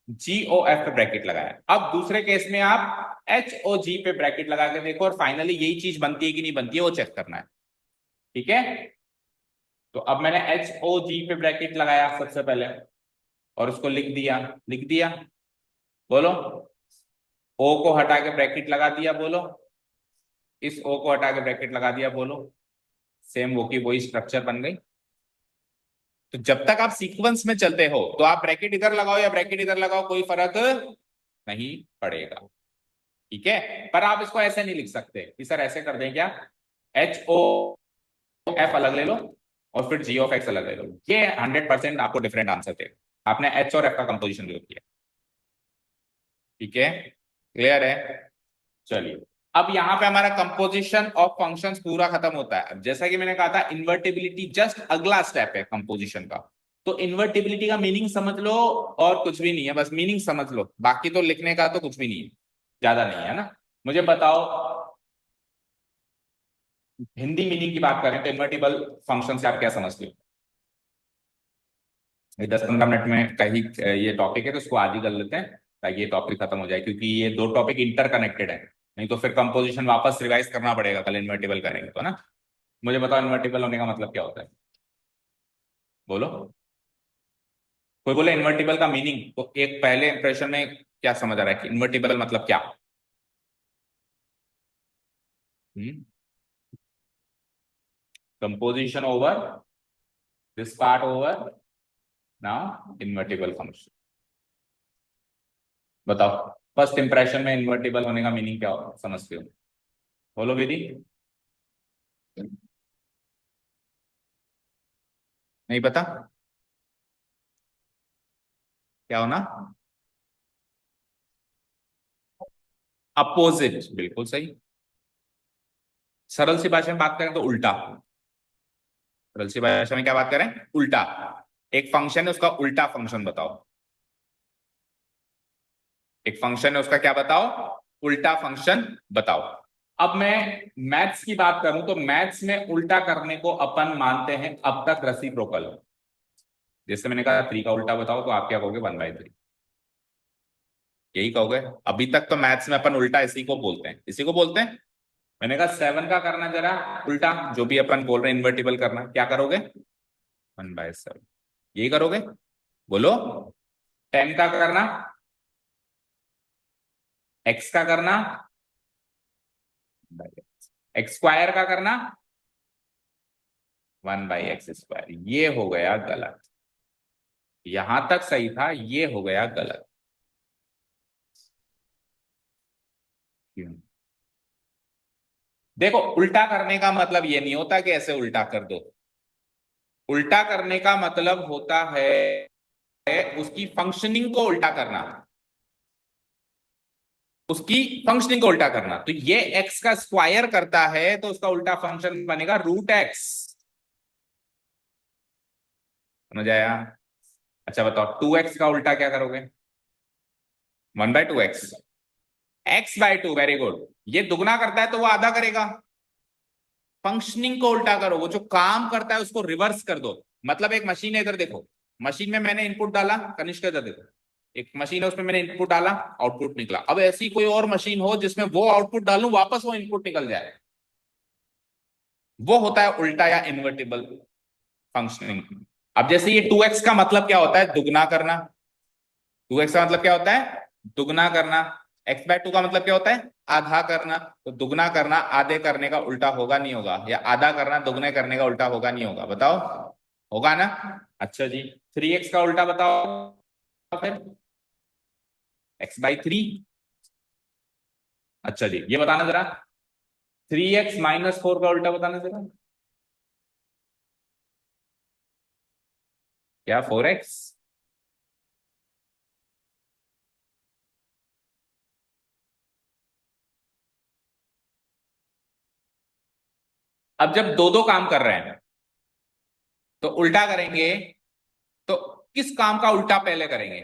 जी ओ एफ पे ब्रैकेट लगाया। अब दूसरे केस में आप एच ओ जी पे ब्रैकेट लगा के देखो, और फाइनली यही चीज बनती है कि नहीं बनती है वो चेक करना है, ठीक है। तो अब मैंने एच ओ जी पे ब्रैकेट लगाया सबसे पहले, और उसको लिख दिया बोलो। ओ को हटा के ब्रैकेट लगा दिया बोलो, इस ओ को हटा के ब्रैकेट लगा दिया बोलो, सेम वो की वही स्ट्रक्चर बन गई। तो जब तक आप सीक्वेंस में चलते हो तो आप ब्रैकेट इधर लगाओ या ब्रैकेट इधर लगाओ, कोई फर्क नहीं पड़ेगा, ठीक है। पर आप इसको ऐसे नहीं लिख सकते कि सर ऐसे कर दें क्या, एच ओ एफ अलग ले लो और फिर जी ऑफ एक्स अलग ले लो, ये 100% आपको डिफरेंट आंसर देगा। आपने एच और एफ का कंपोजिशन यूज किया, ठीक है, क्लियर है। चलिए, अब यहां पे हमारा कंपोजिशन ऑफ फंक्शंस पूरा खत्म होता है। अब जैसा कि मैंने कहा था, इन्वर्टिबिलिटी जस्ट अगला स्टेप है कंपोजिशन का। तो इन्वर्टिबिलिटी का मीनिंग समझ लो, और कुछ भी नहीं है, बस मीनिंग समझ लो, बाकी तो लिखने का तो कुछ भी नहीं है, ज्यादा नहीं है ना। मुझे बताओ, हिंदी मीनिंग की बात करें तो इन्वर्टिबल फंक्शन से आप क्या समझते हो? ये 10-15 मिनट में कहीं ये टॉपिक है तो इसको आज ही कर लेते हैं ताकि ये टॉपिक खत्म हो जाए, क्योंकि ये दो टॉपिक इंटरकनेक्टेड है। नहीं तो फिर कंपोजिशन वापस रिवाइज करना पड़ेगा कल इन्वर्टिबल करेंगे तो ना। मुझे बताओ इन्वर्टिबल होने का मतलब क्या होता है, बोलो। कोई बोले इन्वर्टिबल का मीनिंग, तो एक पहले इंप्रेशन में क्या समझ आ रहा है कि इन्वर्टिबल मतलब क्या? Composition over, this part over, now invertible function. बताओ, फर्स्ट इंप्रेशन में इन्वर्टिबल होने का मीनिंग क्या समझते हो? बोलो विधि। नहीं पता? क्या होना? अपोजिट, बिल्कुल सही। सरल सी भाषा में बात करें तो उल्टा। सरल सी भाषा में क्या बात करें? उल्टा। एक फंक्शन है, उसका उल्टा फंक्शन बताओ। एक फंक्शन है, उसका क्या बताओ? उल्टा फंक्शन बताओ। अब मैं मैथ्स की बात करूं तो मैथ्स में उल्टा करने को अपन मानते हैं अब तक रेसिप्रोकल। जैसे मैंने कहा 3 का उल्टा बताओ, तो आप क्या कहोगे? 1/3, यही कहोगे। अभी तक तो मैथ्स में अपन उल्टा इसी को बोलते हैं, इसी को बोलते हैं। मैंने कहा 7 का करना जरा उल्टा, जो भी अपन बोल रहे हैं इन्वर्टिबल करना, क्या करोगे? 1/7, यही करोगे, बोलो। 10 का करना, एक्स का करना, एक्स स्क्वायर का करना 1/x², ये हो गया गलत। यहां तक सही था, ये हो गया गलत। क्यों? देखो, उल्टा करने का मतलब ये नहीं होता कि ऐसे उल्टा कर दो। उल्टा करने का मतलब होता है उसकी फंक्शनिंग को उल्टा करना, उसकी फंक्शनिंग को उल्टा करना। तो ये एक्स का स्क्वायर करता है तो उसका उल्टा फंक्शन बनेगा √x। समझ आया? अच्छा बताओ, 2x का उल्टा क्या करोगे? 1/2x। x/2, very good. ये दुगना करता है तो वो आधा करेगा। फंक्शनिंग को उल्टा करो, वो जो काम करता है उसको रिवर्स कर दो। मतलब एक मशीन है, इधर देखो, मशीन में मैंने इनपुट डाला, कनिष्क इधर देखो, एक मशीन है उसमें मैंने इनपुट डाला, आउटपुट निकला। अब ऐसी कोई और मशीन हो जिसमें वो आउटपुट डालूं, वापस वो इनपुट निकल जाए, वो होता है उल्टा या इन्वर्टिबल फंक्शनिंग। अब जैसे ये 2x का मतलब क्या होता है? दुगना करना। 2x का मतलब क्या होता है? दुगना करना। x/2 का मतलब क्या होता है? आधा करना। तो दुगना करना आधे करने का उल्टा होगा नहीं होगा, या आधा करना दुगने करने का उल्टा होगा नहीं होगा, बताओ। होगा ना? अच्छा जी, 3x का उल्टा बताओ फिर। x/3। अच्छा जी, ये बताना जरा, 3x - 4 का उल्टा बताना जरा। क्या? 4x। अब जब दो दो काम कर रहे हैं तो उल्टा करेंगे, तो किस काम का उल्टा पहले करेंगे?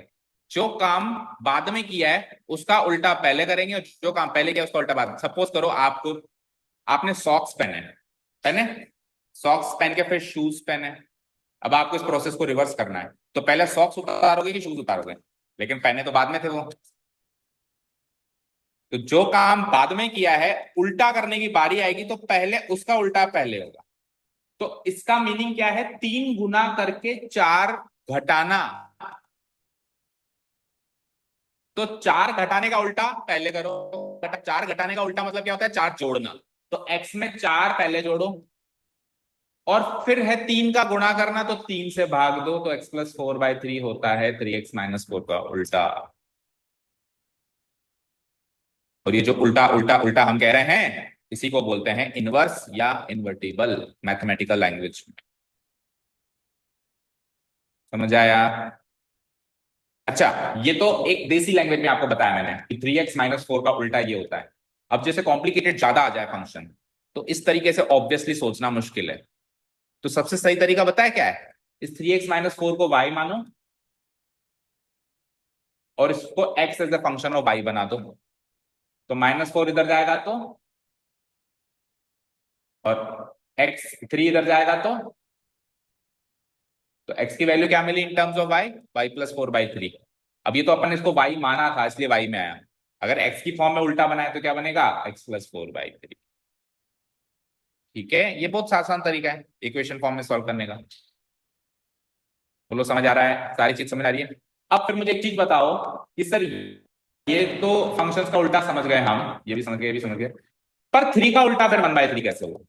जो काम बाद में किया है उसका उल्टा पहले करेंगे, और जो काम पहले किया उसका उल्टा बाद में। सपोज करो आपको, आपने सॉक्स पहने, पहने सॉक्स पहन के फिर शूज पहने। अब आपको इस प्रोसेस को रिवर्स करना है, तो पहले सॉक्स उतारोगे कि शूज उतारोगे? लेकिन पहने तो बाद में थे वो। तो जो काम बाद में किया है, उल्टा करने की बारी आएगी तो पहले उसका उल्टा पहले होगा। तो इसका मीनिंग क्या है? 3 गुना करके 4 घटाना। तो 4 घटाने का उल्टा पहले करो। 4 घटाने का उल्टा मतलब क्या होता है? 4 जोड़ना। तो x में 4 पहले जोड़ो, और फिर है 3 का गुणा करना, तो 3 से भाग दो, तो x+4/3 होता है 3x-4 का उल्टा। और ये जो उल्टा उल्टा उल्टा हम कह रहे हैं, इसी को बोलते हैं इनवर्स या इन्वर्टिबल मैथमेटिकल लैंग्वेज में। समझ आया? अच्छा, ये तो एक देसी लैंग्वेज में आपको बताया मैंने कि 3x-4 का उल्टा ये होता है। अब जैसे कॉम्प्लिकेटेड ज्यादा आ जाए फंक्शन, तो इस तरीके से ऑब्वियसली सोचना मुश्किल है। तो सबसे सही तरीका बताया क्या है? इस 3x-4 को y मानो और इसको x as a function of y बना दो। तो -4 इधर जाएगा और x3 इधर जाएगा तो x की वैल्यू क्या मिली इन टर्म्स ऑफ y+4/3। अब ये तो अपन इसको y माना था इसलिए y में आया। अगर x की फॉर्म में उल्टा बनाए तो क्या बनेगा? x+4/3। ठीक है, ये बहुत आसान तरीका है इक्वेशन फॉर्म में सॉल्व करने का। बोलो समझ आ रहा है? सारी चीज समझ आ रही है? अब फिर मुझे एक चीज बताओ कि सर ये तो फंक्शंस का उल्टा समझ गए हम, ये भी समझ गए, ये भी समझ गए, पर 3 का उल्टा फिर 1/3 कैसे हुआ?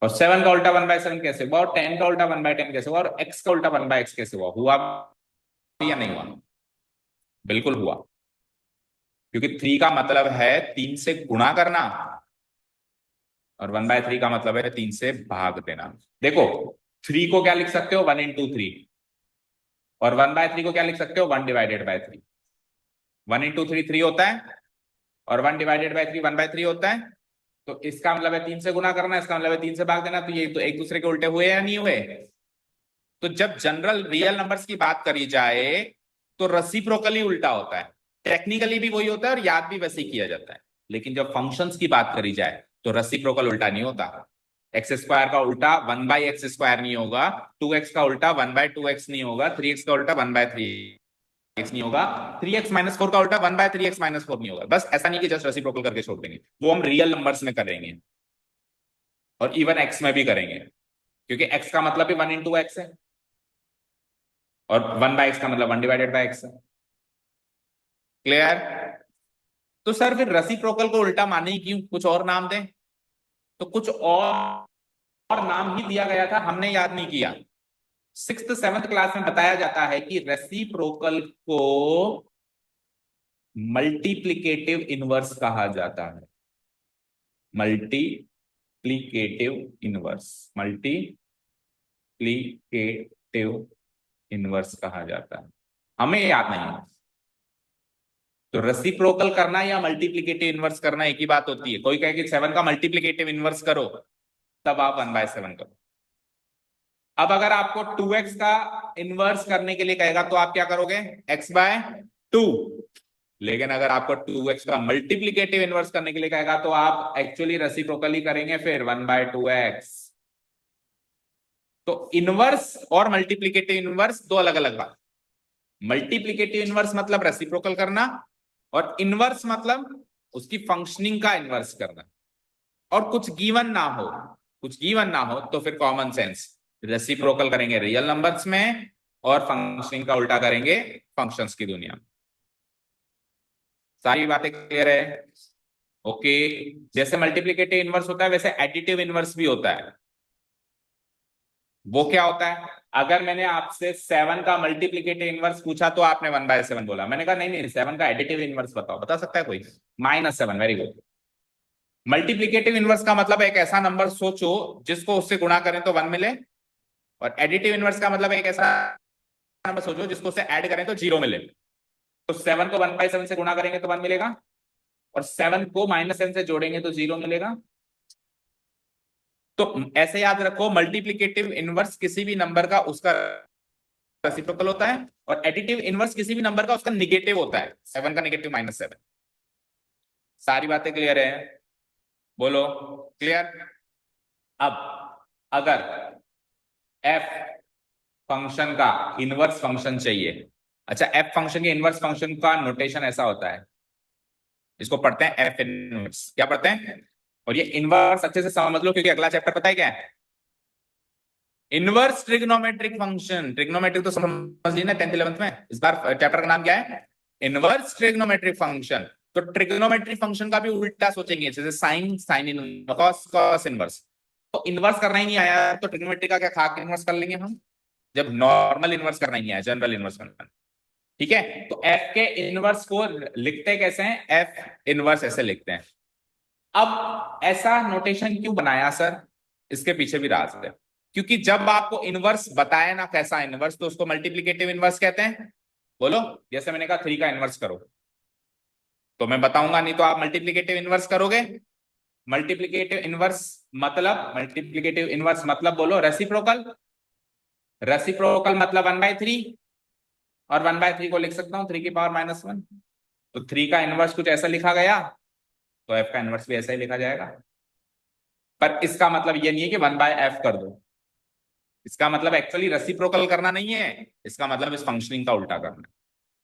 और 7 का उल्टा 1/7 कैसे हुआ? और 10 का उल्टा 1/10 कैसे हुआ? और x का उल्टा 1/x कैसे हुआ? हुआ या नहीं हुआ? बिल्कुल हुआ, क्योंकि 3 का मतलब है 3 से गुणा करना और 1/3 का मतलब है 3 से भाग देना। देखो, 3 को क्या लिख सकते हो? 1 × 3। और 1/3 को क्या लिख सकते हो? 1/3। 1 × 3 3 होता है और 1/3 1/3 होता है। तो इसका मतलब है 3 से गुना करना, इसका मतलब है 3 से भाग देना। तो ये तो एक दूसरे के उल्टे हुए या नहीं हुए? तो जब जनरल रियल नंबर्स की बात करी जाए तो रेसिप्रोकली उल्टा होता है। टेक्निकली भी वही होता है और याद भी वैसे ही किया जाता है। लेकिन जब फंक्शंस की बात करी जाए तो रेसिप्रोकल उल्टा नहीं होता। x² का उल्टा 1/x² नहीं होगा, 2x का उल्टा 1/2x नहीं होगा, 3x का उल्टा 1/3x नहीं होगा, 3x-4 का उल्टा 1/3x-4 नहीं होगा। बस ऐसा नहीं कि जस्ट रेसिप्रोकल करके छोड़ देंगे, वो हम रियल नंबर्स में करेंगे और इवन x में भी करेंगे, क्योंकि x का मतलब भी 1 × x है और 1/x का मतलब 1/x है। क्लियर? तो सर फिर रेसिप्रोकल को उल्टा माने ही क्यों? कुछ और नाम दें। तो कुछ और नाम ही दिया गया था, हमने याद नहीं किया। 6th 7th क्लास में बताया जाता है कि रेसिप्रोकल को मल्टीप्लिकेटिव इनवर्स कहा जाता है। मल्टीप्लिकेटिव इनवर्स, मल्टीप्लिकेटिव इनवर्स कहा जाता है। हमें याद नहीं है। तो रेसिप्रोकल करना या मल्टीप्लिकेटिव इनवर्स करना एक ही बात होती है। कोई कहे कि 7 का मल्टीप्लिकेटिव इनवर्स करो, तब आप 1/7 करो। अब अगर आपको 2x का इनवर्स करने के लिए कहेगा तो आप क्या करोगे? x/2। लेकिन अगर आपको 2x का मल्टीप्लिकेटिव इनवर्स करने के लिए कहेगा तो आप एक्चुअली रेसिप्रोकली करेंगे फिर 1/2x। तो इनवर्स और मल्टीप्लिकेटिव इनवर्स दो अलग अलग बात। मल्टीप्लिकेटिव इनवर्स मतलब रेसिप्रोकल करना और इनवर्स मतलब उसकी फंक्शनिंग का इनवर्स करना। और कुछ गिवन ना हो तो फिर कॉमन सेंस रेसिप्रोकल करेंगे रियल नंबर्स में और फंक्शनिंग का उल्टा करेंगे फंक्शंस की दुनिया में। सारी बातें क्लियर है? ओके। जैसे मल्टीप्लिकेटिव इनवर्स होता है वैसे एडिटिव इनवर्स भी होता है। वो क्या होता है? अगर मैंने आपसे 7 का मल्टीप्लिकेटिव इनवर्स पूछा तो आपने 1/7 बोला, मैंने कहा नहीं नहीं 7 का एडिटिव इनवर्स बताओ। बता सकता है कोई? -7। Very good. मल्टीप्लिकेटिव इनवर्स का मतलब एक ऐसा नंबर सोचो जिसको उससे गुणा करें तो 1 मिले, और एडिटिव इनवर्स का मतलब एक ऐसा नंबर सोचो जिसको उससे ऐड करें तो 0 मिले। तो 7 को 1/7 से गुणा करेंगे तो 1 मिलेगा और 7 को -7 से जोड़ेंगे तो 0 मिलेगा। तो ऐसे याद रखो, मल्टीप्लिकेटिव इनवर्स किसी भी नंबर का उसका रेसिप्रोकल होता है और एडिटिव इनवर्स किसी भी नंबर का उसका निगेटिव होता है। 7 का निगेटिव -7। सारी बातें क्लियर है? बोलो क्लियर? अब अगर f फंक्शन का इनवर्स फंक्शन चाहिए। अच्छा, f फंक्शन के इनवर्स फंक्शन का नोटेशन ऐसा होता है, इसको पढ़ते हैं f इनवर्स। क्या पढ़ते हैं? और ये इनवर्स अच्छे से समझ लो क्योंकि अगला चैप्टर पता है क्या है? Inverse trigonometric function. ट्रिग्नोमेट्रिक तो समझ ली ना 10th 11th में। इस बार चैप्टर का नाम क्या है? Inverse trigonometric function. तो ट्रिग्नोमेट्री फंक्शन का भी उल्टा सोचेंगे, जैसे sine sine in cos cos inverse. तो इनवर्स करना ही नहीं आया तो ट्रिग्नोमेट्री का क्या खाक इनवर्स कर लेंगे हम, जब नॉर्मल इनवर्स करना ही नहीं आया, जनरल इनवर्स करना। ठीक है, तो एफ के इनवर्स को लिखते कैसे हैं, एफ इनवर्स ऐसे लिखते हैं। अब ऐसा नोटेशन क्यों बनाया सर, इसके पीछे भी राज है। क्योंकि जब आपको इनवर्स बताया ना कैसा इनवर्स, तो उसको मल्टीप्लिकेटिव इनवर्स कहते हैं। बोलो, जैसे मैंने कहा 3 का इनवर्स करो, तो मैं बताऊंगा नहीं तो आप मल्टीप्लिकेटिव इनवर्स करोगे। मल्टीप्लिकेटिव इनवर्स मतलब बोलो रेसिप्रोकल। रेसिप्रोकल मतलब 1/3, और 1/3 को लिख सकता हूं 3 की पावर -1। तो 3 का इनवर्स कुछ ऐसा लिखा गया, तो एफ का इनवर्स भी ऐसा ही लिखा जाएगा। पर इसका मतलब ये नहीं है कि 1/f कर दो, इसका मतलब एक्चुअली रेसिप्रोकल करना नहीं है, इसका मतलब इस फंक्शनिंग का उल्टा करना है।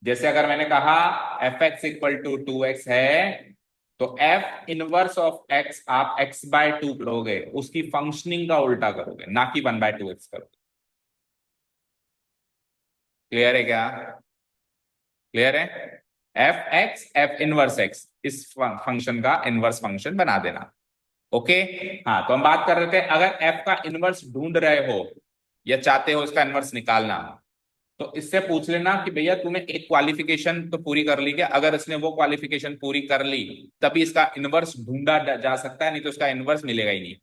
जैसे अगर मैंने कहा fx इक्वल टू 2x है, तो f इनवर्स ऑफ x आप x/2 लोगे, उसकी फंक्शनिंग का उल्टा करोगे, ना कि 1/2x करोगे। क्लियर है क्या, क्लियर है। f इनवर्स x इस फंक्शन का इनवर्स फंक्शन बना देना। ओके, हाँ तो हम बात कर रहे थे, अगर f का इनवर्स ढूंढ रहे हो या चाहते हो इसका इनवर्स निकालना, तो इससे पूछ लेना कि भैया तूने एक क्वालिफिकेशन तो पूरी कर ली क्या, अगर इसने वो क्वालिफिकेशन पूरी कर ली तभी इसका इनवर्स ढूंढा जा सकता है, नहीं तो इसका इनवर्स मिलेगा ही नहीं।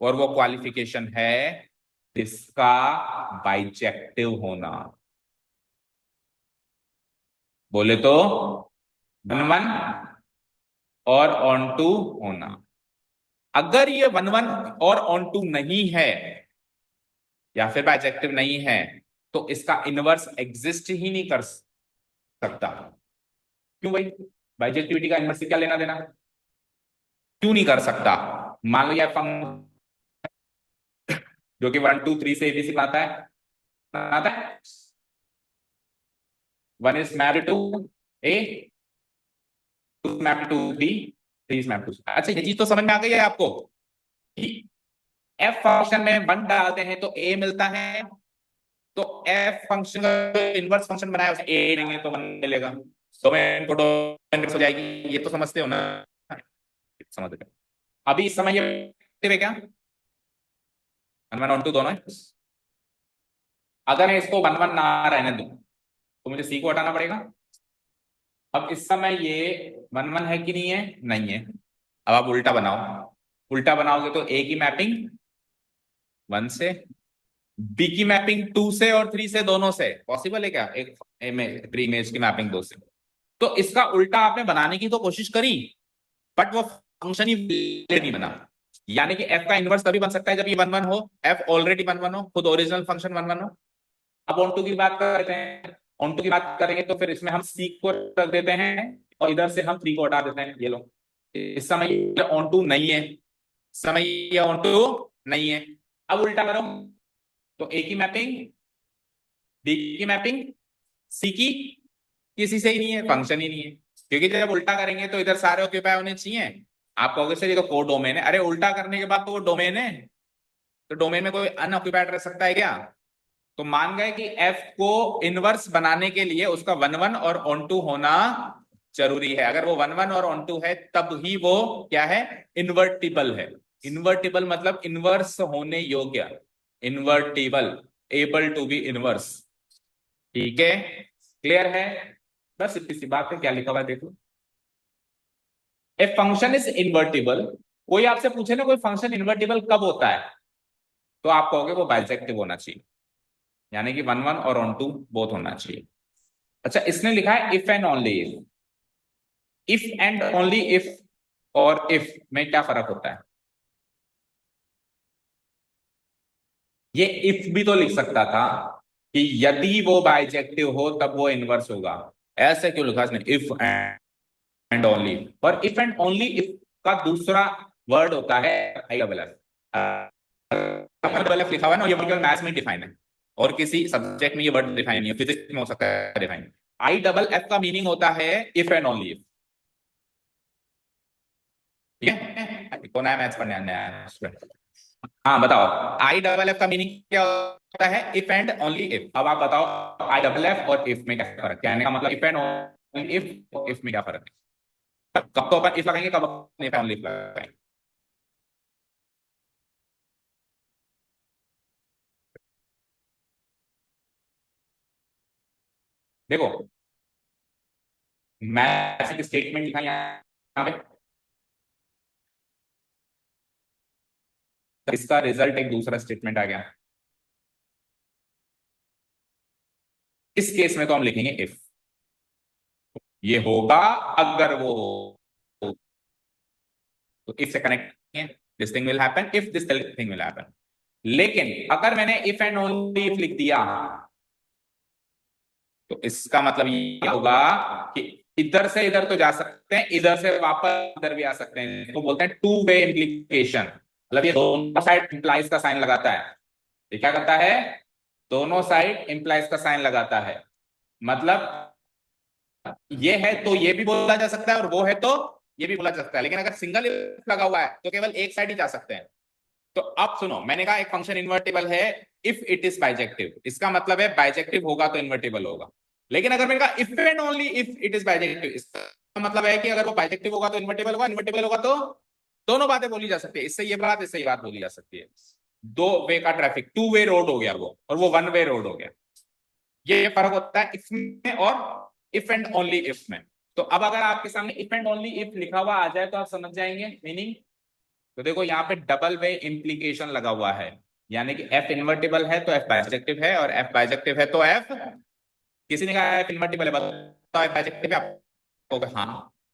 और वो क्वालिफिकेशन है इसका बाइजेक्टिव होना। बोले तो 1 1 और ऑन टू होना। अगर ये 1 1 और ऑन टू नहीं है या फिर बाइजेक्टिव नहीं है, तो इसका इनवर्स एग्जिस्ट ही नहीं कर सकता। क्यों भाई, बाइजेक्टिविटी का इनवर्स से क्या लेना देना, क्यों नहीं कर सकता। मान लो यह फंक्शन जो कि 1 2 3 से एबीसी आता है, 1 is mapped to a, 2 is mapped to b, 3 is mapped to c। अच्छा ये चीज तो समझ में आ गई है आपको कि f फंक्शन में 1 डालते हैं तो a मिलता है, तो f फंक्शन का इनवर्स फंक्शन बनाया उसे a देंगे तो 1 मिलेगा, डोमेन को डोमेन हो जाएगी। ये तो समझते हो ना, समझ गए। अभी इस समय ये है क्या, 1 1 ऑन टू दोनों है। अगर मैं इसको 1 1 ना रहने दूं तो मुझे c को हटाना पड़ेगा। अब इस समय ये 1 1 है कि नहीं है, नहीं है। अब आप उल्टा बनाओ, उल्टा बनाओगे तो a की मैपिंग 1 से, b की मैपिंग 2 से और 3 से, दोनों से पॉसिबल है क्या, एक इमेज की मैपिंग 2 से। तो इसका उल्टा आपने बनाने की तो कोशिश करी, बट वो फंक्शन ही नहीं बना। यानी कि f का इनवर्स तभी बन सकता है जब ये 1 1 हो, f ऑलरेडी 1 1 हो, खुद ओरिजिनल फंक्शन 1 1 हो। अब ऑन टू की बात करते हैं, ऑन टू की बात करेंगे तो फिर इसमें हम सी को रख देते हैं और इधर से हम 3 को हटा देते हैं। ये लो, इस समय ऑन टू नहीं है, समय ये ऑन टू नहीं है। अब उल्टा करो तो ए की मैपिंग, बी की मैपिंग, सी की किसी से ही नहीं है, फंक्शन ही नहीं है। क्योंकि जब उल्टा करेंगे तो इधर सारे ऑक्यूपाई होने चाहिए। आप कहोगे सर ये तो कोड डोमेन है, अरे उल्टा करने के बाद तो वो डोमेन है, तो डोमेन में कोई अनऑक्यूपाइड रह सकता है क्या। तो मान गए कि f को इनवर्स बनाने के लिए उसका 1 1 और ऑन टू होना जरूरी है। अगर वो 1 1 और ऑन टू है तब ही वो क्या है, इन्वर्टिबल है। इन्वर्टिबल मतलब इनवर्स होने योग्य, invertible, able to be inverse. ठीक है, क्लियर है। बस इतनी सी बात है, क्या लिखा हुआ है देखो, ए फंक्शन इज इन्वर्टिबल। कोई आपसे पूछे ना कोई फंक्शन इन्वर्टिबल कब होता है, तो आप कहोगे वो बाइसेक्टिव होना चाहिए, यानी कि 1 1 और ऑन टू बोथ होना चाहिए। अच्छा इसने लिखा है if and only if, if and only if और इफ में क्या फर्क होता है। ये इफ भी तो लिख सकता था कि यदि वो बाइजेक्टिव हो तब वो इनवर्स होगा, ऐसे क्यों लिखा इसने इफ एंड ओनली। और इफ एंड ओनली इफ का दूसरा वर्ड होता है I double F. Double F लिखा हुआ है ना, ये केवल मैथ्स में डिफाइन है और किसी सब्जेक्ट में ये वर्ड डिफाइन नहीं है, फिजिक्स में हो सकता है डिफाइन। आई डबल एफ का मीनिंग होता है इफ एंड ओनली इफ। ठीक है, कौन आया मैथ्स पढ़ने नया स्टूडेंट, हाँ बताओ आई डबल एफ का मीनिंग क्या होता है, इफ एंड ओनली इफ। अब आप बताओ आई डबल एफ और इफ में क्या फर्क, कहने का मतलब if and only if, if में क्या फर्क है। कब तो अपन इफ लगाएंगे, कब अपन इफ ओनली इफ लगाएंगे। देखो मैथ की स्टेटमेंट लिखा है यहाँ पे, तो इसका रिजल्ट एक दूसरा स्टेटमेंट आ गया। इस केस में तो हम लिखेंगे इफ ये होगा, अगर वो हो, तो इफ से connect this thing will happen if this thing will happen. लेकिन अगर मैंने इफ एंड ओनली इफ लिख दिया, तो इसका मतलब ये होगा कि इधर से इधर तो जा सकते हैं, इधर से वापस इधर भी आ सकते हैं, तो बोलते हैं टू वे इम्प्लीकेशन। मतलब ये दोनों साइड इंप्लाइज का साइन लगाता है। ये क्या करता है, दोनों साइड इंप्लाइज का साइन लगाता है। मतलब ये है तो ये भी बोला जा सकता है, और वो है तो ये भी बोला जा सकता है। लेकिन अगर सिंगल लगा हुआ है तो केवल एक साइड ही जा सकते हैं। तो अब सुनो, मैंने कहा एक फंक्शन इन्वर्टिबल है इफ इट इज बाइजेक्टिव, इसका मतलब है बाइजेक्टिव होगा तो इन्वर्टिबल होगा। लेकिन अगर मैंने कहा if and only if it is bijective, इसका मतलब है कि अगर वो बाइजेक्टिव होगा तो इन्वर्टिबल होगा, इन्वर्टिबल होगा तो दोनों बातें बोली जा सकती है, इससे ये बात इससे ये बात बोली जा सकती है। दो वे का ट्रैफिक, टू वे रोड हो गया वो, और वो वन वे रोड हो गया। ये फर्क होता है इफ में और इफ एंड ओनली इफ में। तो अब अगर आपके सामने इफ एंड ओनली इफ लिखा हुआ आ जाए तो आप समझ जाएंगे मीनिंग। तो देखो यहाँ पे डबल वे इम्प्लीकेशन लगा हुआ है, यानी कि एफ इन्वर्टिबल है तो एफ बाइजेक्टिव है, और एफ बाइजेक्टिव है तो एफ, किसी ने कहा एफ इन्वर्टिबल है बताओ एफ बाइजेक्टिव है, आप कहोगे हाँ।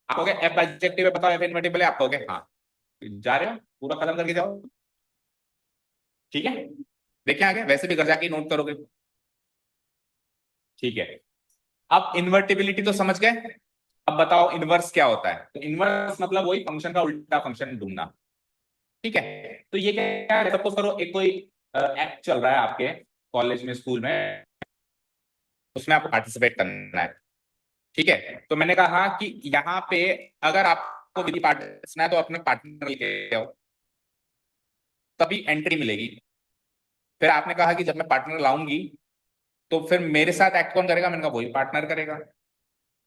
आप कहोगे एफ बाइजेक्टिव है बताओ एफ इन्वर्टिबल है, आप कहोगे हाँ। जा रहे हो, पूरा खत्म करके जाओ। ठीक है, देखिए आगे, वैसे भी घर जाके नोट करोगे। ठीक है, अब इन्वर्टिबिलिटी तो समझ गए। अब बताओ इनवर्स क्या होता है। तो इनवर्स मतलब वही फंक्शन का उल्टा फंक्शन ढूंढना। ठीक है, तो ये क्या है, सपोज करो एक कोई एक्ट चल रहा है आपके कॉलेज में, स्कूल में, उसमें आपको पार्टिसिपेट करना है। ठीक है, तो मैंने कहा कि यहाँ पे अगर आपको विधि पाठ रचना है तो अपने पार्टनर लेके आओ, तभी एंट्री मिलेगी। फिर आपने कहा कि जब मैं पार्टनर लाऊंगी तो फिर मेरे साथ एक्ट कौन करेगा, मैंने कहा वही पार्टनर करेगा।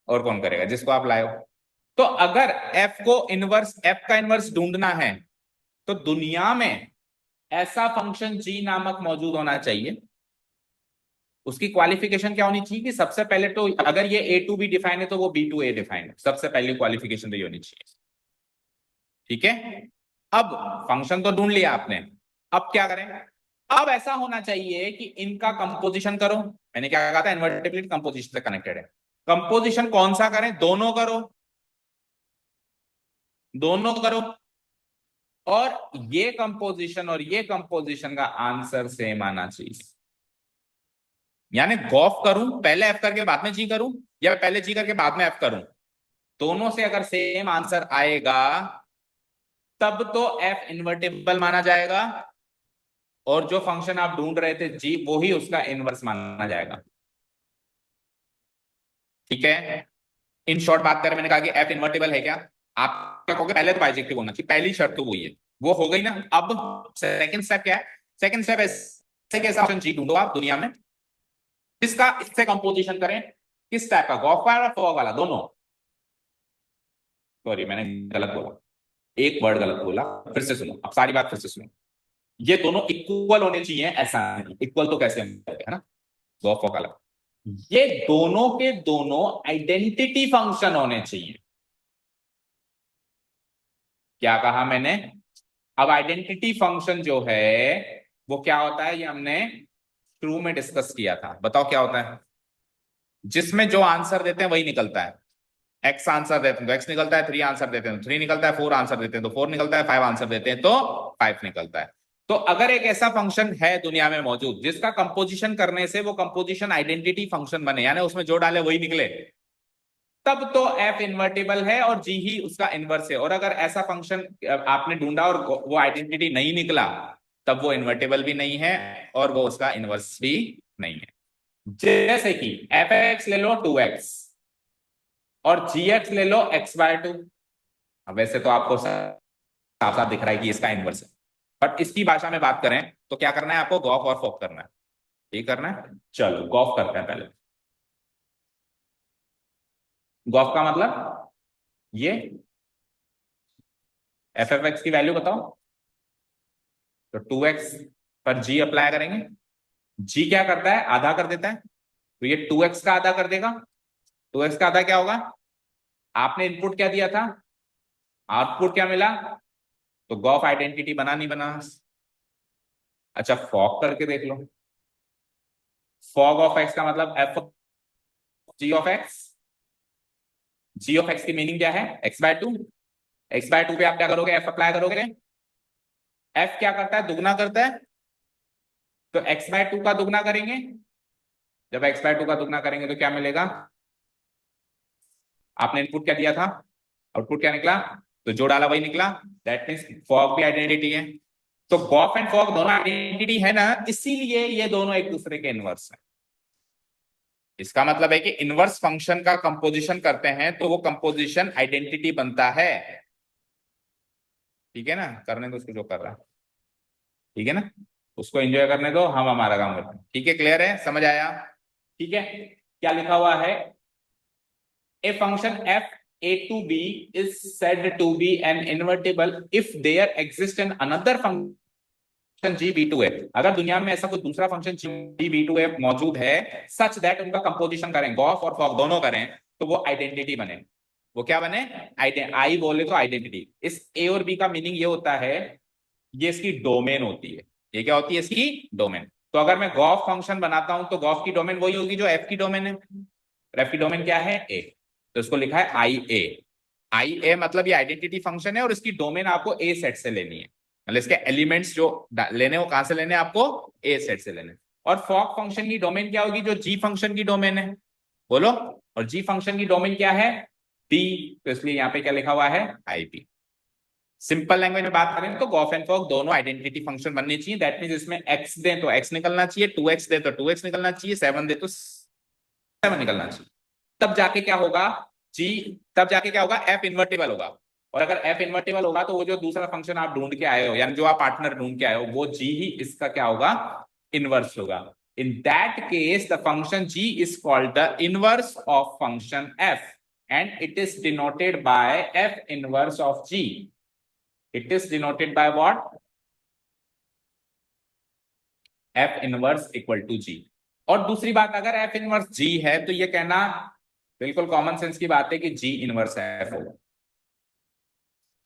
और कौन करेगा, जिसको आप लाए हो। तो अगर एफ को इनवर्स, एफ का इनवर्स ढूंढना है, तो दुनिया में ऐसा फंक्शन जी नामक मौजूद होना चाहिए। उसकी क्वालिफिकेशन क्या होनी चाहिए कि सबसे पहले तो अगर ये ए टू बी डिफाइन है तो वो बी टू ए डिफाइन है, सबसे पहली क्वालिफिकेशन तो ये होनी चाहिए। ठीक है, अब फंक्शन तो ढूंढ लिया आपने, अब क्या करें। अब ऐसा होना चाहिए कि इनका कंपोजिशन करो। मैंने क्या कहा था, इन्वर्टिबिलिटी कंपोजिशन से कनेक्टेड है। कंपोजिशन कौन सा करें, दोनों करो, दोनों करो। और ये कंपोजिशन और ये कंपोजिशन का आंसर सेम आना चाहिए। यानी गॉफ करूं पहले एफ करके बाद में जी करूं, या पहले जी करके बाद में एफ करूं, दोनों से अगर सेम आंसर आएगा तब तो एफ इन्वर्टिबल माना जाएगा, और जो फंक्शन आप ढूंढ रहे थे जी वो ही उसका इनवर्स माना जाएगा। ठीक है, इन शॉर्ट बात करें, मैंने कहा कि एफ इन्वर्टिबल है क्या, आप क्या कहोगे, पहले तो बाइजेक्टिव होना चाहिए, पहली शर्त तो वही है, वो हो गई ना। अब सेकंड स्टेप क्या है, सेकंड स्टेप ऐसे कैसा ऑप्शन जी ढूंढो आप दुनिया में, जिसका इससे कंपोजिशन करें, किस टाइप का, गॉफ वाला फॉग वाला, दोनों। सॉरी मैंने गलत बोला, एक वर्ड गलत बोला, फिर से सुनो, अब सारी बात फिर से सुनो। ये दोनों इक्वल होने चाहिए, ऐसा नहीं, इक्वल तो कैसे हम करते हैं ना, गॉफ फॉग वाला। ये दोनों के दोनों आइडेंटिटी फंक्शन होने चाहिए। क्या कहा मैंने, अब आइडेंटिटी फंक्शन जो है वो क्या होता है, ये हमने शुरू में डिस्कस किया था, बताओ क्या होता है। जिसमें जो आंसर देते हैं वही निकलता है। एक्स आंसर देते हैं तो एक्स निकलता है, थ्री आंसर देते हैं तो थ्री निकलता है, फोर आंसर देते हैं तो फोर निकलता है, फाइव आंसर देते हैं तो फाइव निकलता है। तो अगर एक ऐसा फंक्शन है दुनिया में मौजूद जिसका कंपोजिशन करने से वो कंपोजिशन आइडेंटिटी फंक्शन बने, यानी उसमें जो डाले वही निकले, तब तो एफ इन्वर्टिबल है और जी ही उसका इनवर्स है। और अगर ऐसा फंक्शन आपने ढूंढा और वो आइडेंटिटी नहीं निकला, तब वो इन्वर्टिबल भी नहीं है और वो उसका इनवर्स भी नहीं है। जैसे कि एफ एक्स ले लो 2x, और जी एक्स ले लो x/2। वैसे तो आपको साफ साफ दिख रहा है कि इसका इनवर्स है, बट इसकी भाषा में बात करें तो क्या करना है आपको, गॉफ और फॉक करना है। ये करना है, चलो गॉफ करते हैं पहले। गॉफ का मतलब ये एफ एफ एक्स की वैल्यू बताओ। तो 2x पर g अप्लाई करेंगे। g क्या करता है, आधा कर देता है, तो ये 2x का आधा कर देगा। 2x का आधा क्या होगा, आपने इनपुट क्या दिया था, आउटपुट क्या मिला, तो गॉफ आइडेंटिटी बना नहीं बना। अच्छा फॉग करके देख लो। फॉग ऑफ एक्स का मतलब f g of x. G of x की मीनिंग क्या है, x/2। x/2 पे आप क्या करोगे, एफ अप्लाई करोगे। एफ क्या करता है, दुगना करता है, तो x/2 का दुगना करेंगे। जब x/2 का दुगना करेंगे तो क्या मिलेगा, आपने इनपुट क्या दिया था, आउटपुट क्या निकला, तो जो डाला वही निकला। दैट मीन्स फॉग भी आइडेंटिटी है। तो गॉफ एंड फॉग दोनों आइडेंटिटी है ना, इसीलिए ये दोनों एक दूसरे के इनवर्स है। इसका मतलब है कि इनवर्स फंक्शन का कंपोजिशन करते हैं तो वो कंपोजिशन आइडेंटिटी बनता है। ठीक है ना, करने दो उसको जो कर रहा है, ठीक है ना, उसको एंजॉय करने दो, हम हमारा काम करते हैं। ठीक है, क्लियर है, समझ आया। ठीक है, क्या लिखा हुआ है, a function f a to b is said to be an invertible if there exists an another function g b to f। अगर दुनिया में ऐसा कोई दूसरा function g b to f मौजूद है सच दैट उनका कंपोजिशन करें, गॉफ और फॉग दोनों करें, तो वो आइडेंटिटी बने। वो क्या बने, आई बोले तो आइडेंटिटी। इस ए और बी का मीनिंग ये होता है, ये इसकी डोमेन होती है। ये क्या होती है, इसकी डोमेन। तो अगर मैं गॉफ फंक्शन बनाता हूं तो गॉफ की डोमेन वही होगी जो एफ की डोमेन है। एफ की डोमेन क्या है, ए। तो इसको लिखा है आई ए। आई ए मतलब ये आइडेंटिटी फंक्शन है और इसकी डोमेन आपको ए सेट से लेनी है। मतलब इसके एलिमेंट्स जो लेने वो कहां से लेने, आपको ए सेट से लेने। और फॉक फंक्शन की डोमेन क्या होगी, जो जी फंक्शन की डोमेन है, बोलो। और जी फंक्शन की डोमेन क्या है, पी। तो इसलिए यहां पे क्या लिखा हुआ है, आई पी। सिंपल लैंग्वेज में बात करें तो गॉफ एंड फॉक दोनों आइडेंटिटी फंक्शन बनने चाहिए। दैट मीन इसमें एक्स दे तो एक्स निकलना चाहिए, 2x दे तो 2x निकलना चाहिए, 7 दे तो 7 निकलना चाहिए। तब जाके क्या होगा, जी, तब जाके क्या होगा, एफ इन्वर्टेबल होगा। और अगर एफ इन्वर्टेबल होगा तो वो जो दूसरा फंक्शन आप ढूंढ के आए हो, यानी जो आप पार्टनर ढूंढ के आए हो, वो जी ही इसका क्या होगा, इनवर्स होगा। In that case the function g is called the inverse of function f and it is denoted by f inverse of g. It is denoted by what, f inverse equal to g. और दूसरी बात, अगर F inverse जी है तो ये कहना बिल्कुल common sense की बात है कि जी इनवर्स एफ होगा।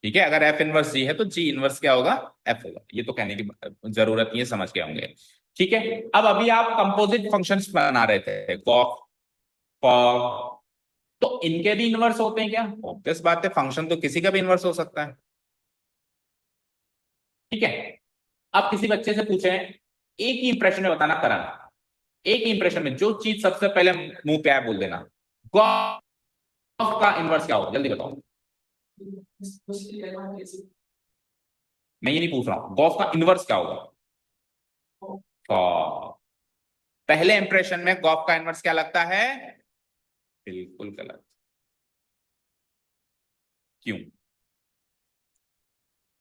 ठीक है, अगर एफ इनवर्स जी है तो जी इनवर्स क्या होगा, एफ होगा। ये तो कहने की जरूरत नहीं है, समझ के होंगे। ठीक है, अब अभी आप कंपोजिट फंक्शंस बना रहे थे, कॉफ, फॉग, तो इनके भी इनवर्स होते हैं क्या, ऑब्वियस बात है, फंक्शन तो किसी का भी इनवर्स हो सकता है। ठीक है, अब किसी बच्चे से पूछे, एक ही इंप्रेशन में बताना करण, एक ही इंप्रेशन में जो चीज सबसे पहले मुंह पे आए बोल देना। गॉफ का इनवर्स क्या होगा, जल्दी बताओ। मैं ये नहीं पूछ रहा हूं, गॉफ का इनवर्स क्या होगा, फॉग। पहले इंप्रेशन में गॉफ का इनवर्स क्या लगता है, बिल्कुल गलत। क्यों,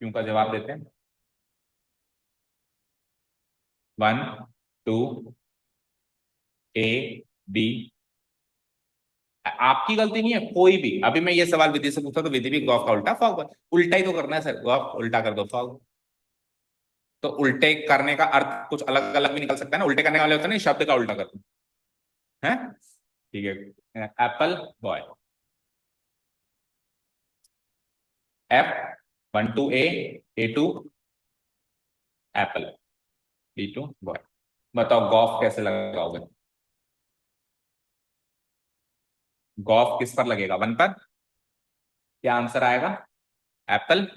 क्यों का जवाब देते हैं। 1 2 ए बी, आपकी गलती नहीं है कोई भी। अभी मैं ये सवाल विधि से पूछा तो विधि भी गॉफ का उल्टा फॉग, उल्टा ही तो करना है सर, गॉफ उल्टा कर दो फॉग। तो उल्टे करने का अर्थ कुछ अलग अलग भी निकल सकता है ना, उल्टे करने वाले होते हैं ना, शब्द का उल्टा कर दो है। ठीक है, एप्पल बॉय, एफ 1 2 ए 2 एप्पल, बी 2 बॉय। बताओ गॉफ कैसे लगाओगे, गॉफ किस पर लगेगा, 1 पर। क्या आंसर आएगा, एप्पल।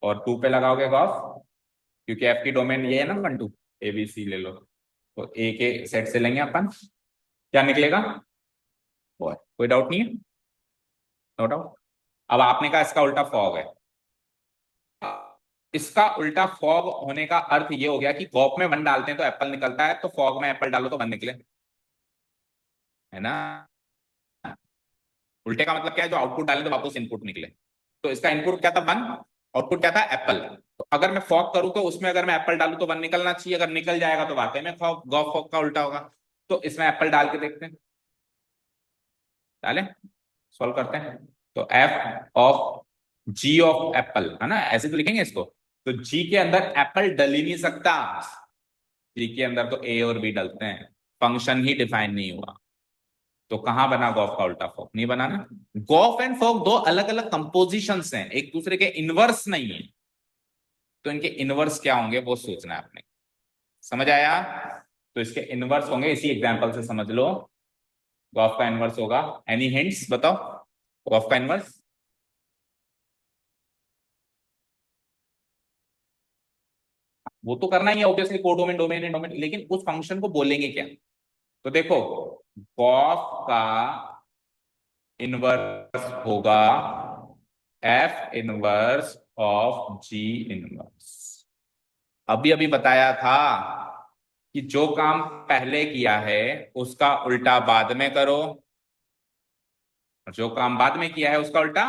और 2 पे लगाओगे गॉफ, क्योंकि एफ की डोमेन ये है ना, 1 2, ए बी सी ले लो, तो ए के सेट से लेंगे अपन, क्या निकलेगा, बॉय। कोई डाउट नहीं है, नो डाउट। अब आपने कहा इसका उल्टा फॉग है, इसका उल्टा फॉग होने का अर्थ ये हो गया कि गॉफ में 1 डालते हैं तो एप्पल निकलता है, तो फॉग में एप्पल डालो तो 1 निकले, है ना। उल्टे का मतलब क्या है, जो आउटपुट डालें तो वापस इनपुट निकले। तो इसका इनपुट क्या था, 1, आउटपुट क्या था, एप्पल। तो अगर मैं फॉग करूं तो उसमें अगर मैं एप्पल डालूं तो 1 निकलना चाहिए, अगर निकल जाएगा तो वाकई में गॉफ फॉग का उल्टा होगा। तो इसमें एप्पल डाल के देखते हैं, डालें। सॉल्व करते हैं। तो f of g of apple है ना, ऐसे तो लिखेंगे इसको। तो जी के अंदर एप्पल डल ही नहीं सकता, जी के अंदर तो ए और बी डलते हैं, फंक्शन ही डिफाइन नहीं हुआ। तो कहां बना गॉफ का उल्टा फॉर्म, नहीं बना ना। गॉफ एंड फॉक दो अलग अलग कंपोजिशंस हैं, एक दूसरे के इनवर्स नहीं है। तो इनके इनवर्स क्या होंगे वो सोचना है आपने। समझ आया? तो इसके इनवर्स होंगे, इसी एग्जांपल से समझ लो। गॉफ का इनवर्स होगा, एनी हिंट्स बताओ, गॉफ का इनवर्स। वो तो करना ही है obviously, codomain domain and domain, लेकिन उस फंक्शन को बोलेंगे क्या। तो देखो, गॉफ का इनवर्स होगा F inverse of g inverse. अभी अभी बताया था कि जो काम पहले किया है उसका उल्टा बाद में करो, और जो काम बाद में किया है उसका उल्टा।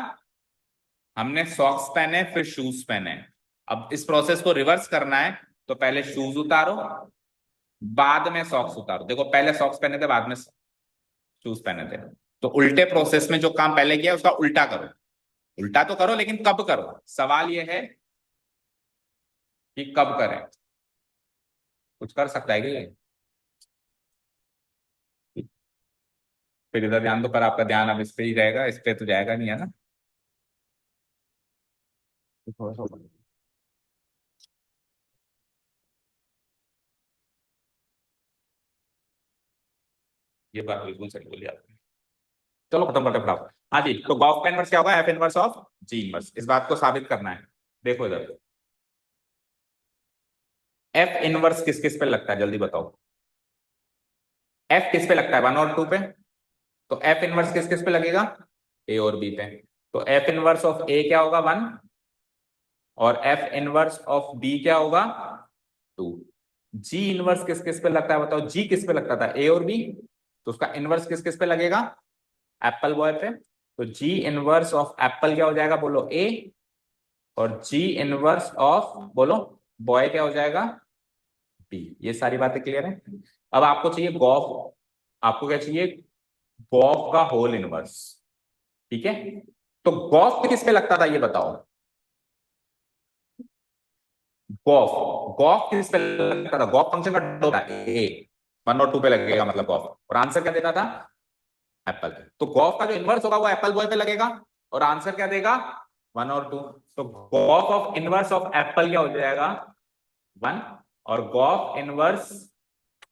हमने सॉक्स पहने फिर शूज पहने, अब इस प्रोसेस को रिवर्स करना है। तो पहले शूज उतारो, बाद में सॉक्स उतारो। देखो, पहले सॉक्स पहने थे, बाद में शूज पहने थे। तो उल्टे प्रोसेस में जो काम पहले किया उसका उल्टा करो। उल्टा तो करो, लेकिन कब करो, सवाल यह है कि कब करें। कुछ कर सकता है कि फिर इधर ध्यान दो, पर आपका ध्यान अब इस पे ही रहेगा, इस पे तो जाएगा नहीं, है ना। थोड़ा सा ये बात बिल्कुल सही बोली आपने। चलो खत्म करते फटाफट। हाँ जी, तो गॉफ का इनवर्स क्या होगा, F inverse of g inverse. इस बात को साबित करना है। देखो इधर, एफ इनवर्स किस किस पे लगता है जल्दी बताओ। एफ किस पे लगता है, वन और टू पे। तो एफ इनवर्स किस किस पे लगेगा, ए और बी पे। तो एफ इनवर्स ऑफ ए क्या होगा, वन। और एफ इनवर्स ऑफ बी क्या होगा, टू। जी इनवर्स किस किस पे लगता है बताओ, जी किस पे लगता था, ए और बी। तो उसका इनवर्स किस किस पे लगेगा, एप्पल बॉय पे। तो जी इनवर्स ऑफ एप्पल क्या हो जाएगा बोलो, ए। और जी इनवर्स ऑफ बोलो बॉय क्या हो जाएगा, बी। ये सारी बातें क्लियर है। अब आपको चाहिए गॉफ, आपको क्या चाहिए, गॉफ का होल इनवर्स। ठीक है। तो गॉफ किस पे लगता था ये बताओ, गॉफ। गॉफ किस पे लगता था, गॉफ फंक्शन का होता है ए, वन और टू पे लगेगा मतलब गॉफ। और आंसर क्या देता था, एप्पल। तो गॉफ का जो इनवर्स होगा वो एप्पल बॉय पे लगेगा, और आंसर क्या देगा, वन और टू। तो gof of inverse of Apple क्या हो जाएगा, वन। और गॉफ इनवर्स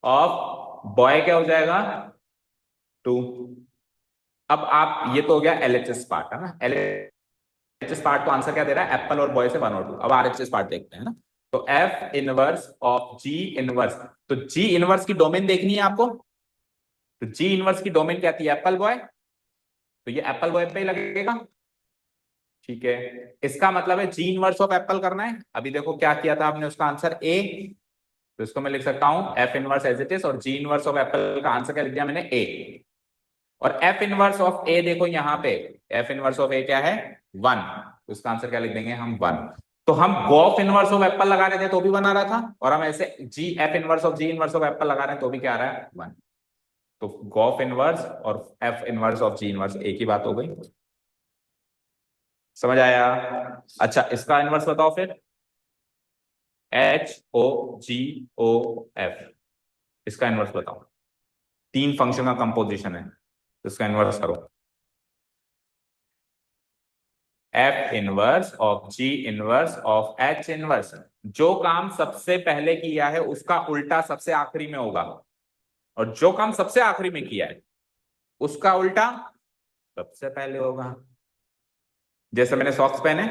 ऑफ बॉय क्या हो जाएगा, टू। अब आप, ये तो हो गया एलएचएस पार्ट, है ना। एलएचएस पार्ट तो आंसर क्या दे रहा है, एप्पल और बॉय से वन और टू। अब आरएचएस पार्ट देखते हैं ना। तो f inverse of g inverse, तो जी इनवर्स की डोमेन देखनी है आपको। तो जी इनवर्स की डोमेन क्या थी, एप्पल बॉय। तो ये एप्पल बॉय पे ही लगेगा। ठीक है, इसका मतलब है जी इनवर्स ऑफ एप्पल करना है। अभी देखो क्या किया था आपने, उसका आंसर ए। तो इसको मैं लिख सकता हूं f inverse as it is, और जी इनवर्स ऑफ एप्पल का आंसर क्या लिख दिया मैंने, ए। और एफ इनवर्स ऑफ ए देखो यहाँ पे, एफ इनवर्स ऑफ ए क्या है, वन। तो इसका आंसर क्या लिख देंगे हम, वन। तो हम गॉफ इनवर्स ऑफ एप्पल लगा रहे थे तो भी वन आ रहा था, और हम ऐसे g f inverse of g inverse of apple लगा रहे हैं तो भी क्या आ रहा है, वन। तो गॉफ इनवर्स और F inverse of g inverse एक ही बात हो गई। समझ आया? अच्छा, इसका इनवर्स बताओ फिर, H o g o F. इसका इनवर्स बताओ, तीन फंक्शन का कंपोजिशन है, तो इसका इनवर्स करो। F inverse of g inverse of H inverse. जो काम सबसे पहले किया है उसका उल्टा सबसे आखिरी में होगा, और जो काम सबसे आखिरी में किया है उसका उल्टा सबसे पहले होगा। जैसे मैंने सॉक्स पहने,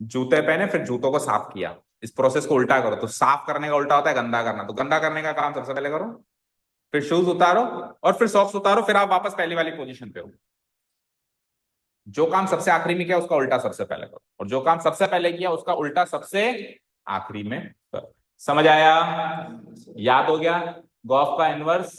जूते पहने, फिर जूतों को साफ किया। इस प्रोसेस को उल्टा करो, तो साफ करने का उल्टा होता है गंदा करना, तो गंदा करने का काम सबसे पहले करो, फिर शूज उतारो, और फिर सॉक्स उतारो, फिर आप वापस पहली वाली पोजीशन पे हो। जो काम सबसे आखिरी में किया उसका उल्टा सबसे पहले करो, और जो काम सबसे पहले किया उसका उल्टा सबसे आखिरी में करो। समझ आया? याद हो गया? गॉफ का inverse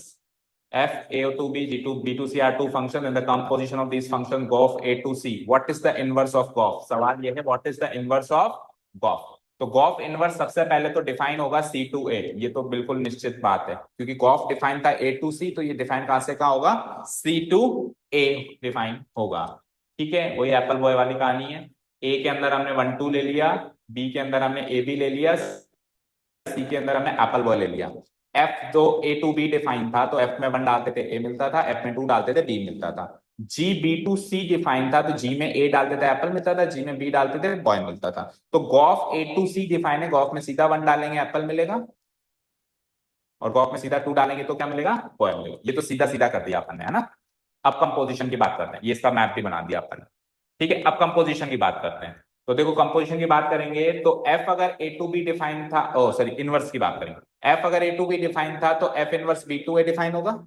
f A to B g to B to C are two function in the composition of this function g o f A to C. What is the inverse of g o f, सवाल ये है, what is the inverse of g o f. तो g o f inverse सबसे पहले तो define होगा सी to ए, ये तो बिल्कुल निश्चित बात है, क्योंकि गॉफ डिफाइन था ए टू सी, तो ये डिफाइन कहां से कहां होगा, सी टू ए डिफाइन होगा। ठीक है, वही एप्पल बॉय वाली कहानी है। ए के अंदर हमने 1 2 ले लिया, बी के अंदर हमने ए बी ले लिया, सी के अंदर हमने एप्पल बॉय ले लिया। एफ जो ए टू बी डिफाइन था, तो एफ में 1 डालते थे ए मिलता था, एफ में 2 डालते थे बी मिलता था। G B to C define था, तो जी में ए डालते थे एप्पल मिलता था, जी में बी डालते थे बॉय मिलता था। तो g o f A to C define है, गॉफ में सीधा 1 डालेंगे एप्पल मिलेगा, और गॉफ में सीधा 2 डालेंगे तो क्या मिलेगा, बॉय मिलेगा। ये तो सीधा सीधा कर दिया अपन ने, है ना। अब कंपोजिशन की बात करते हैं, ये इसका मैप भी बना दिया अपन ने। ठीक है, अब कंपोजिशन की बात करते हैं। तो देखो कंपोजिशन की बात करेंगे तो एफ अगर ए टू बी डिफाइन था, ओ सॉरी इनवर्स की बात करेंगे, एफ अगर ए टू बी डिफाइन था तो f inverse B to A define होगा,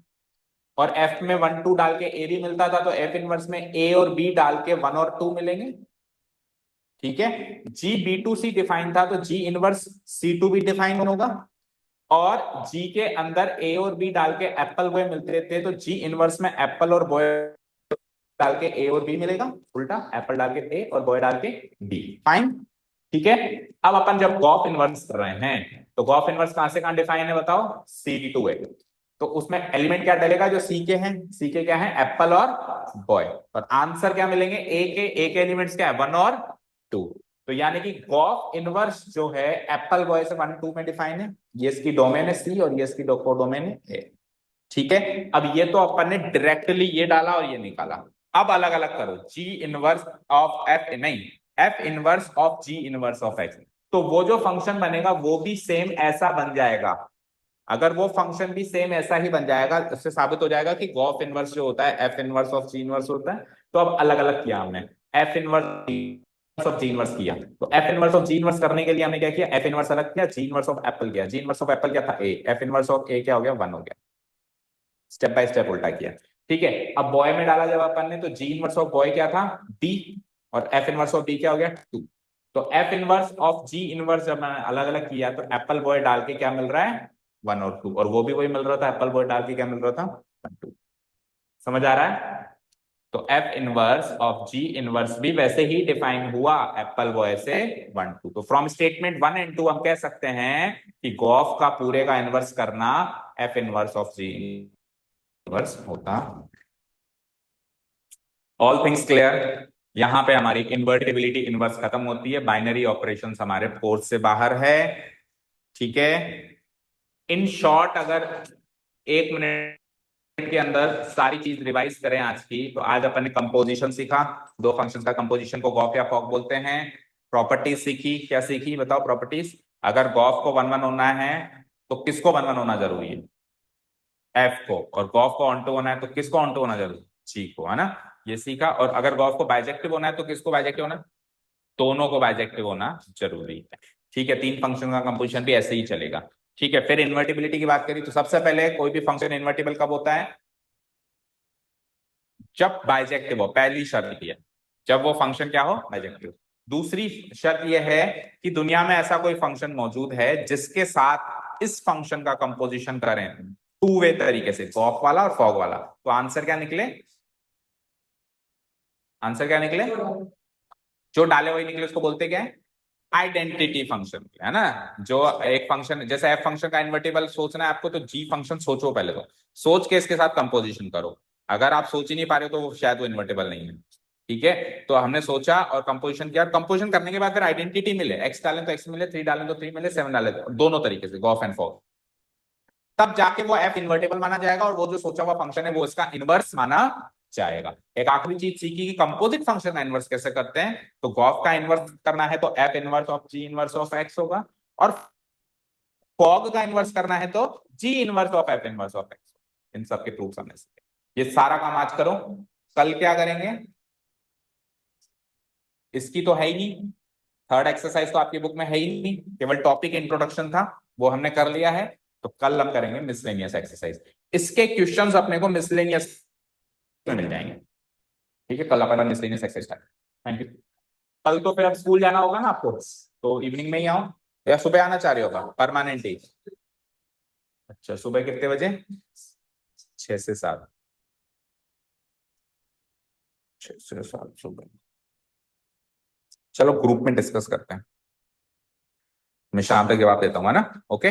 और एफ में 1 2 डाल के ए बी मिलता था, तो एफ इनवर्स में ए और बी डाल के 1 और 2 मिलेंगे। ठीक है, g B to C define था, तो g inverse C to B define होगा, और जी के अंदर ए और बी डाल के एप्पल बॉय मिलते थे, तो जी इनवर्स में एप्पल और बॉय डाल के ए और बी मिलेगा, उल्टा एप्पल डाल के ए और बॉय डाल के बी। फाइन। ठीक है, अब अपन जब गॉफ इनवर्स कर रहे हैं, तो गॉफ इनवर्स कहां से कहां डिफाइन है बताओ, सी टू ए। तो उसमें एलिमेंट क्या डलेगा, जो सी के हैं, सी के क्या है, एप्पल और बॉय, और आंसर क्या मिलेंगे, ए के एलिमेंट्स क्या है, 1 और 2। तो यानी कि गॉफ इनवर्स जो है एप्पल बॉय से 1 2 में डिफाइन है, ये इसकी डोमेन है सी, और ये इसकी डोमेन है ए। ठीक है, अब ये तो अपन ने डायरेक्टली ये डाला और ये निकाला। अब अलग अलग करो, जी इनवर्स ऑफ एफ नहीं, F inverse of g inverse of x, तो वो जो फंक्शन बनेगा वो भी सेम ऐसा बन जाएगा। अगर वो फंक्शन भी सेम ऐसा ही बन जाएगा, उससे साबित हो जाएगा कि गॉफ इनवर्स जो होता है F inverse of g inverse होता है। तो अब अलग अलग किया हमने, F inverse of g inverse किया, तो f inverse of g inverse करने के लिए हमने क्या किया, एफ इनवर्स अलग किया, जी इनवर्स ऑफ एप्पल किया, जी इनवर्स ऑफ एप्पल क्या था ए, एफ इनवर्स ऑफ ए क्या हो गया, 1 हो गया। स्टेप बाय स्टेप उल्टा किया। ठीक है, अब बॉय में डाला जब अपन ने, तो जी इनवर्स ऑफ बॉय क्या था, बी, और एफ इनवर्स ऑफ बी क्या हो गया, 2। तो f inverse of g inverse जब मैंने अलग अलग किया, तो एप्पल बॉय डाल के क्या मिल रहा है, 1 और 2, और वो भी वही मिल रहा था, एप्पल बॉय डाल के क्या मिल रहा था, 1 2। समझ आ रहा है। तो f inverse of g inverse भी वैसे ही डिफाइन हुआ एप्पल बॉय से 1 2। तो फ्रॉम स्टेटमेंट 1 एंड 2 हम कह सकते हैं कि गॉफ का पूरे का इनवर्स करना f inverse of g inverse होता। All things clear. यहां पे हमारी इन्वर्टिबिलिटी इनवर्स खत्म होती है, बाइनरी ऑपरेशंस हमारे कोर्स से बाहर है। ठीक है, इन शॉर्ट अगर 1 मिनट के अंदर सारी चीज रिवाइज करें आज की, तो आज अपन ने कंपोजिशन सीखा, 2 फंक्शंस का कंपोजिशन को गॉफ या फॉग बोलते हैं। प्रॉपर्टीज सीखी, क्या सीखी बताओ प्रॉपर्टीज, अगर गॉफ को 1 1 होना है तो किसको 1 1 होना जरूरी है, एफ को, और गॉफ को ऑन टू होना है तो किसको ऑन टू होना जरूरी, जी को, है ना। ये सीखा, और अगर गॉफ को बाइजेक्टिव होना है तो किसको बाइजेक्टिव होना, दोनों को बाइजेक्टिव होना जरूरी है। ठीक है, 3 फंक्शन का कंपोजिशन भी ऐसे ही चलेगा। ठीक है, फिर इन्वर्टिबिलिटी की बात करी, तो सबसे पहले कोई भी फंक्शन इन्वर्टिबल कब होता है, जब बाइजेक्टिव हो, पहली शर्त ये, जब वो फंक्शन क्या हो, बाइजेक्टिव। दूसरी शर्त यह है कि दुनिया में ऐसा कोई फंक्शन मौजूद है जिसके साथ इस फंक्शन का कंपोजिशन करें 2 वे तरीके से, गॉफ वाला और फॉग वाला। तो आंसर क्या निकले, आंसर क्या निकले, जो डाले वही निकले उसको बोलते क्या है, आइडेंटिटी फंक्शन, है ना। जो एक फंक्शन जैसे एफ फंक्शन का इन्वर्टिबल सोचना है आपको, तो जी फंक्शन सोचो, पहले तो सोच के इसके साथ कंपोजिशन करो। अगर आप सोच ही नहीं पा रहे हो तो शायद वो इन्वर्टिबल नहीं है। ठीक है, तो हमने सोचा और कंपोजिशन किया, कंपोजिशन करने के बाद फिर आइडेंटिटी मिले, एक्स डालें तो एक्स मिले, 3 डालें तो 3 मिले, 7 डालें तो, दोनों तरीके से गॉफ एंड फॉग, तब जाके वो एफ इन्वर्टेबल माना जाएगा, और वो जो सोचा हुआ फंक्शन है वो इसका इनवर्स माना जाएगा। एक आखिरी चीज सीखी कि कंपोजिट फंक्शन का इनवर्स कैसे करते हैं, तो गॉफ का इनवर्स करना है तो f inverse of g inverse of x होगा, और फॉग का इनवर्स करना है तो g inverse of f inverse of x. इन सब के प्रूफ हमने सीखे, ये सारा काम आज करो। कल क्या करेंगे, इसकी तो है ही नहीं, थर्ड एक्सरसाइज तो आपकी बुक में है ही नहीं, केवल टॉपिक इंट्रोडक्शन था, वो हमने कर लिया है। तो कल हम करेंगे मिसलेनियस एक्सरसाइज, इसके क्वेश्चंस अपने को मिसलेनियस में मिल जाएंगे। ठीक है, कल अपन मिसलेनियस एक्सरसाइज। Thank you. कल तो फिर अब स्कूल जाना होगा ना आपको, तो इवनिंग में ही आओ, या सुबह आना चाह रहे होगा परमानेंट ही। अच्छा, सुबह कितने बजे, 6 से 7, 6 से 7 सुबह। चलो ग्रुप में डिस्कस करते हैं। मैं शाम तक जवाब देता हूँ, है ना? Okay,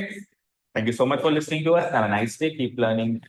thank you so much for listening to us, have a nice day, keep learning.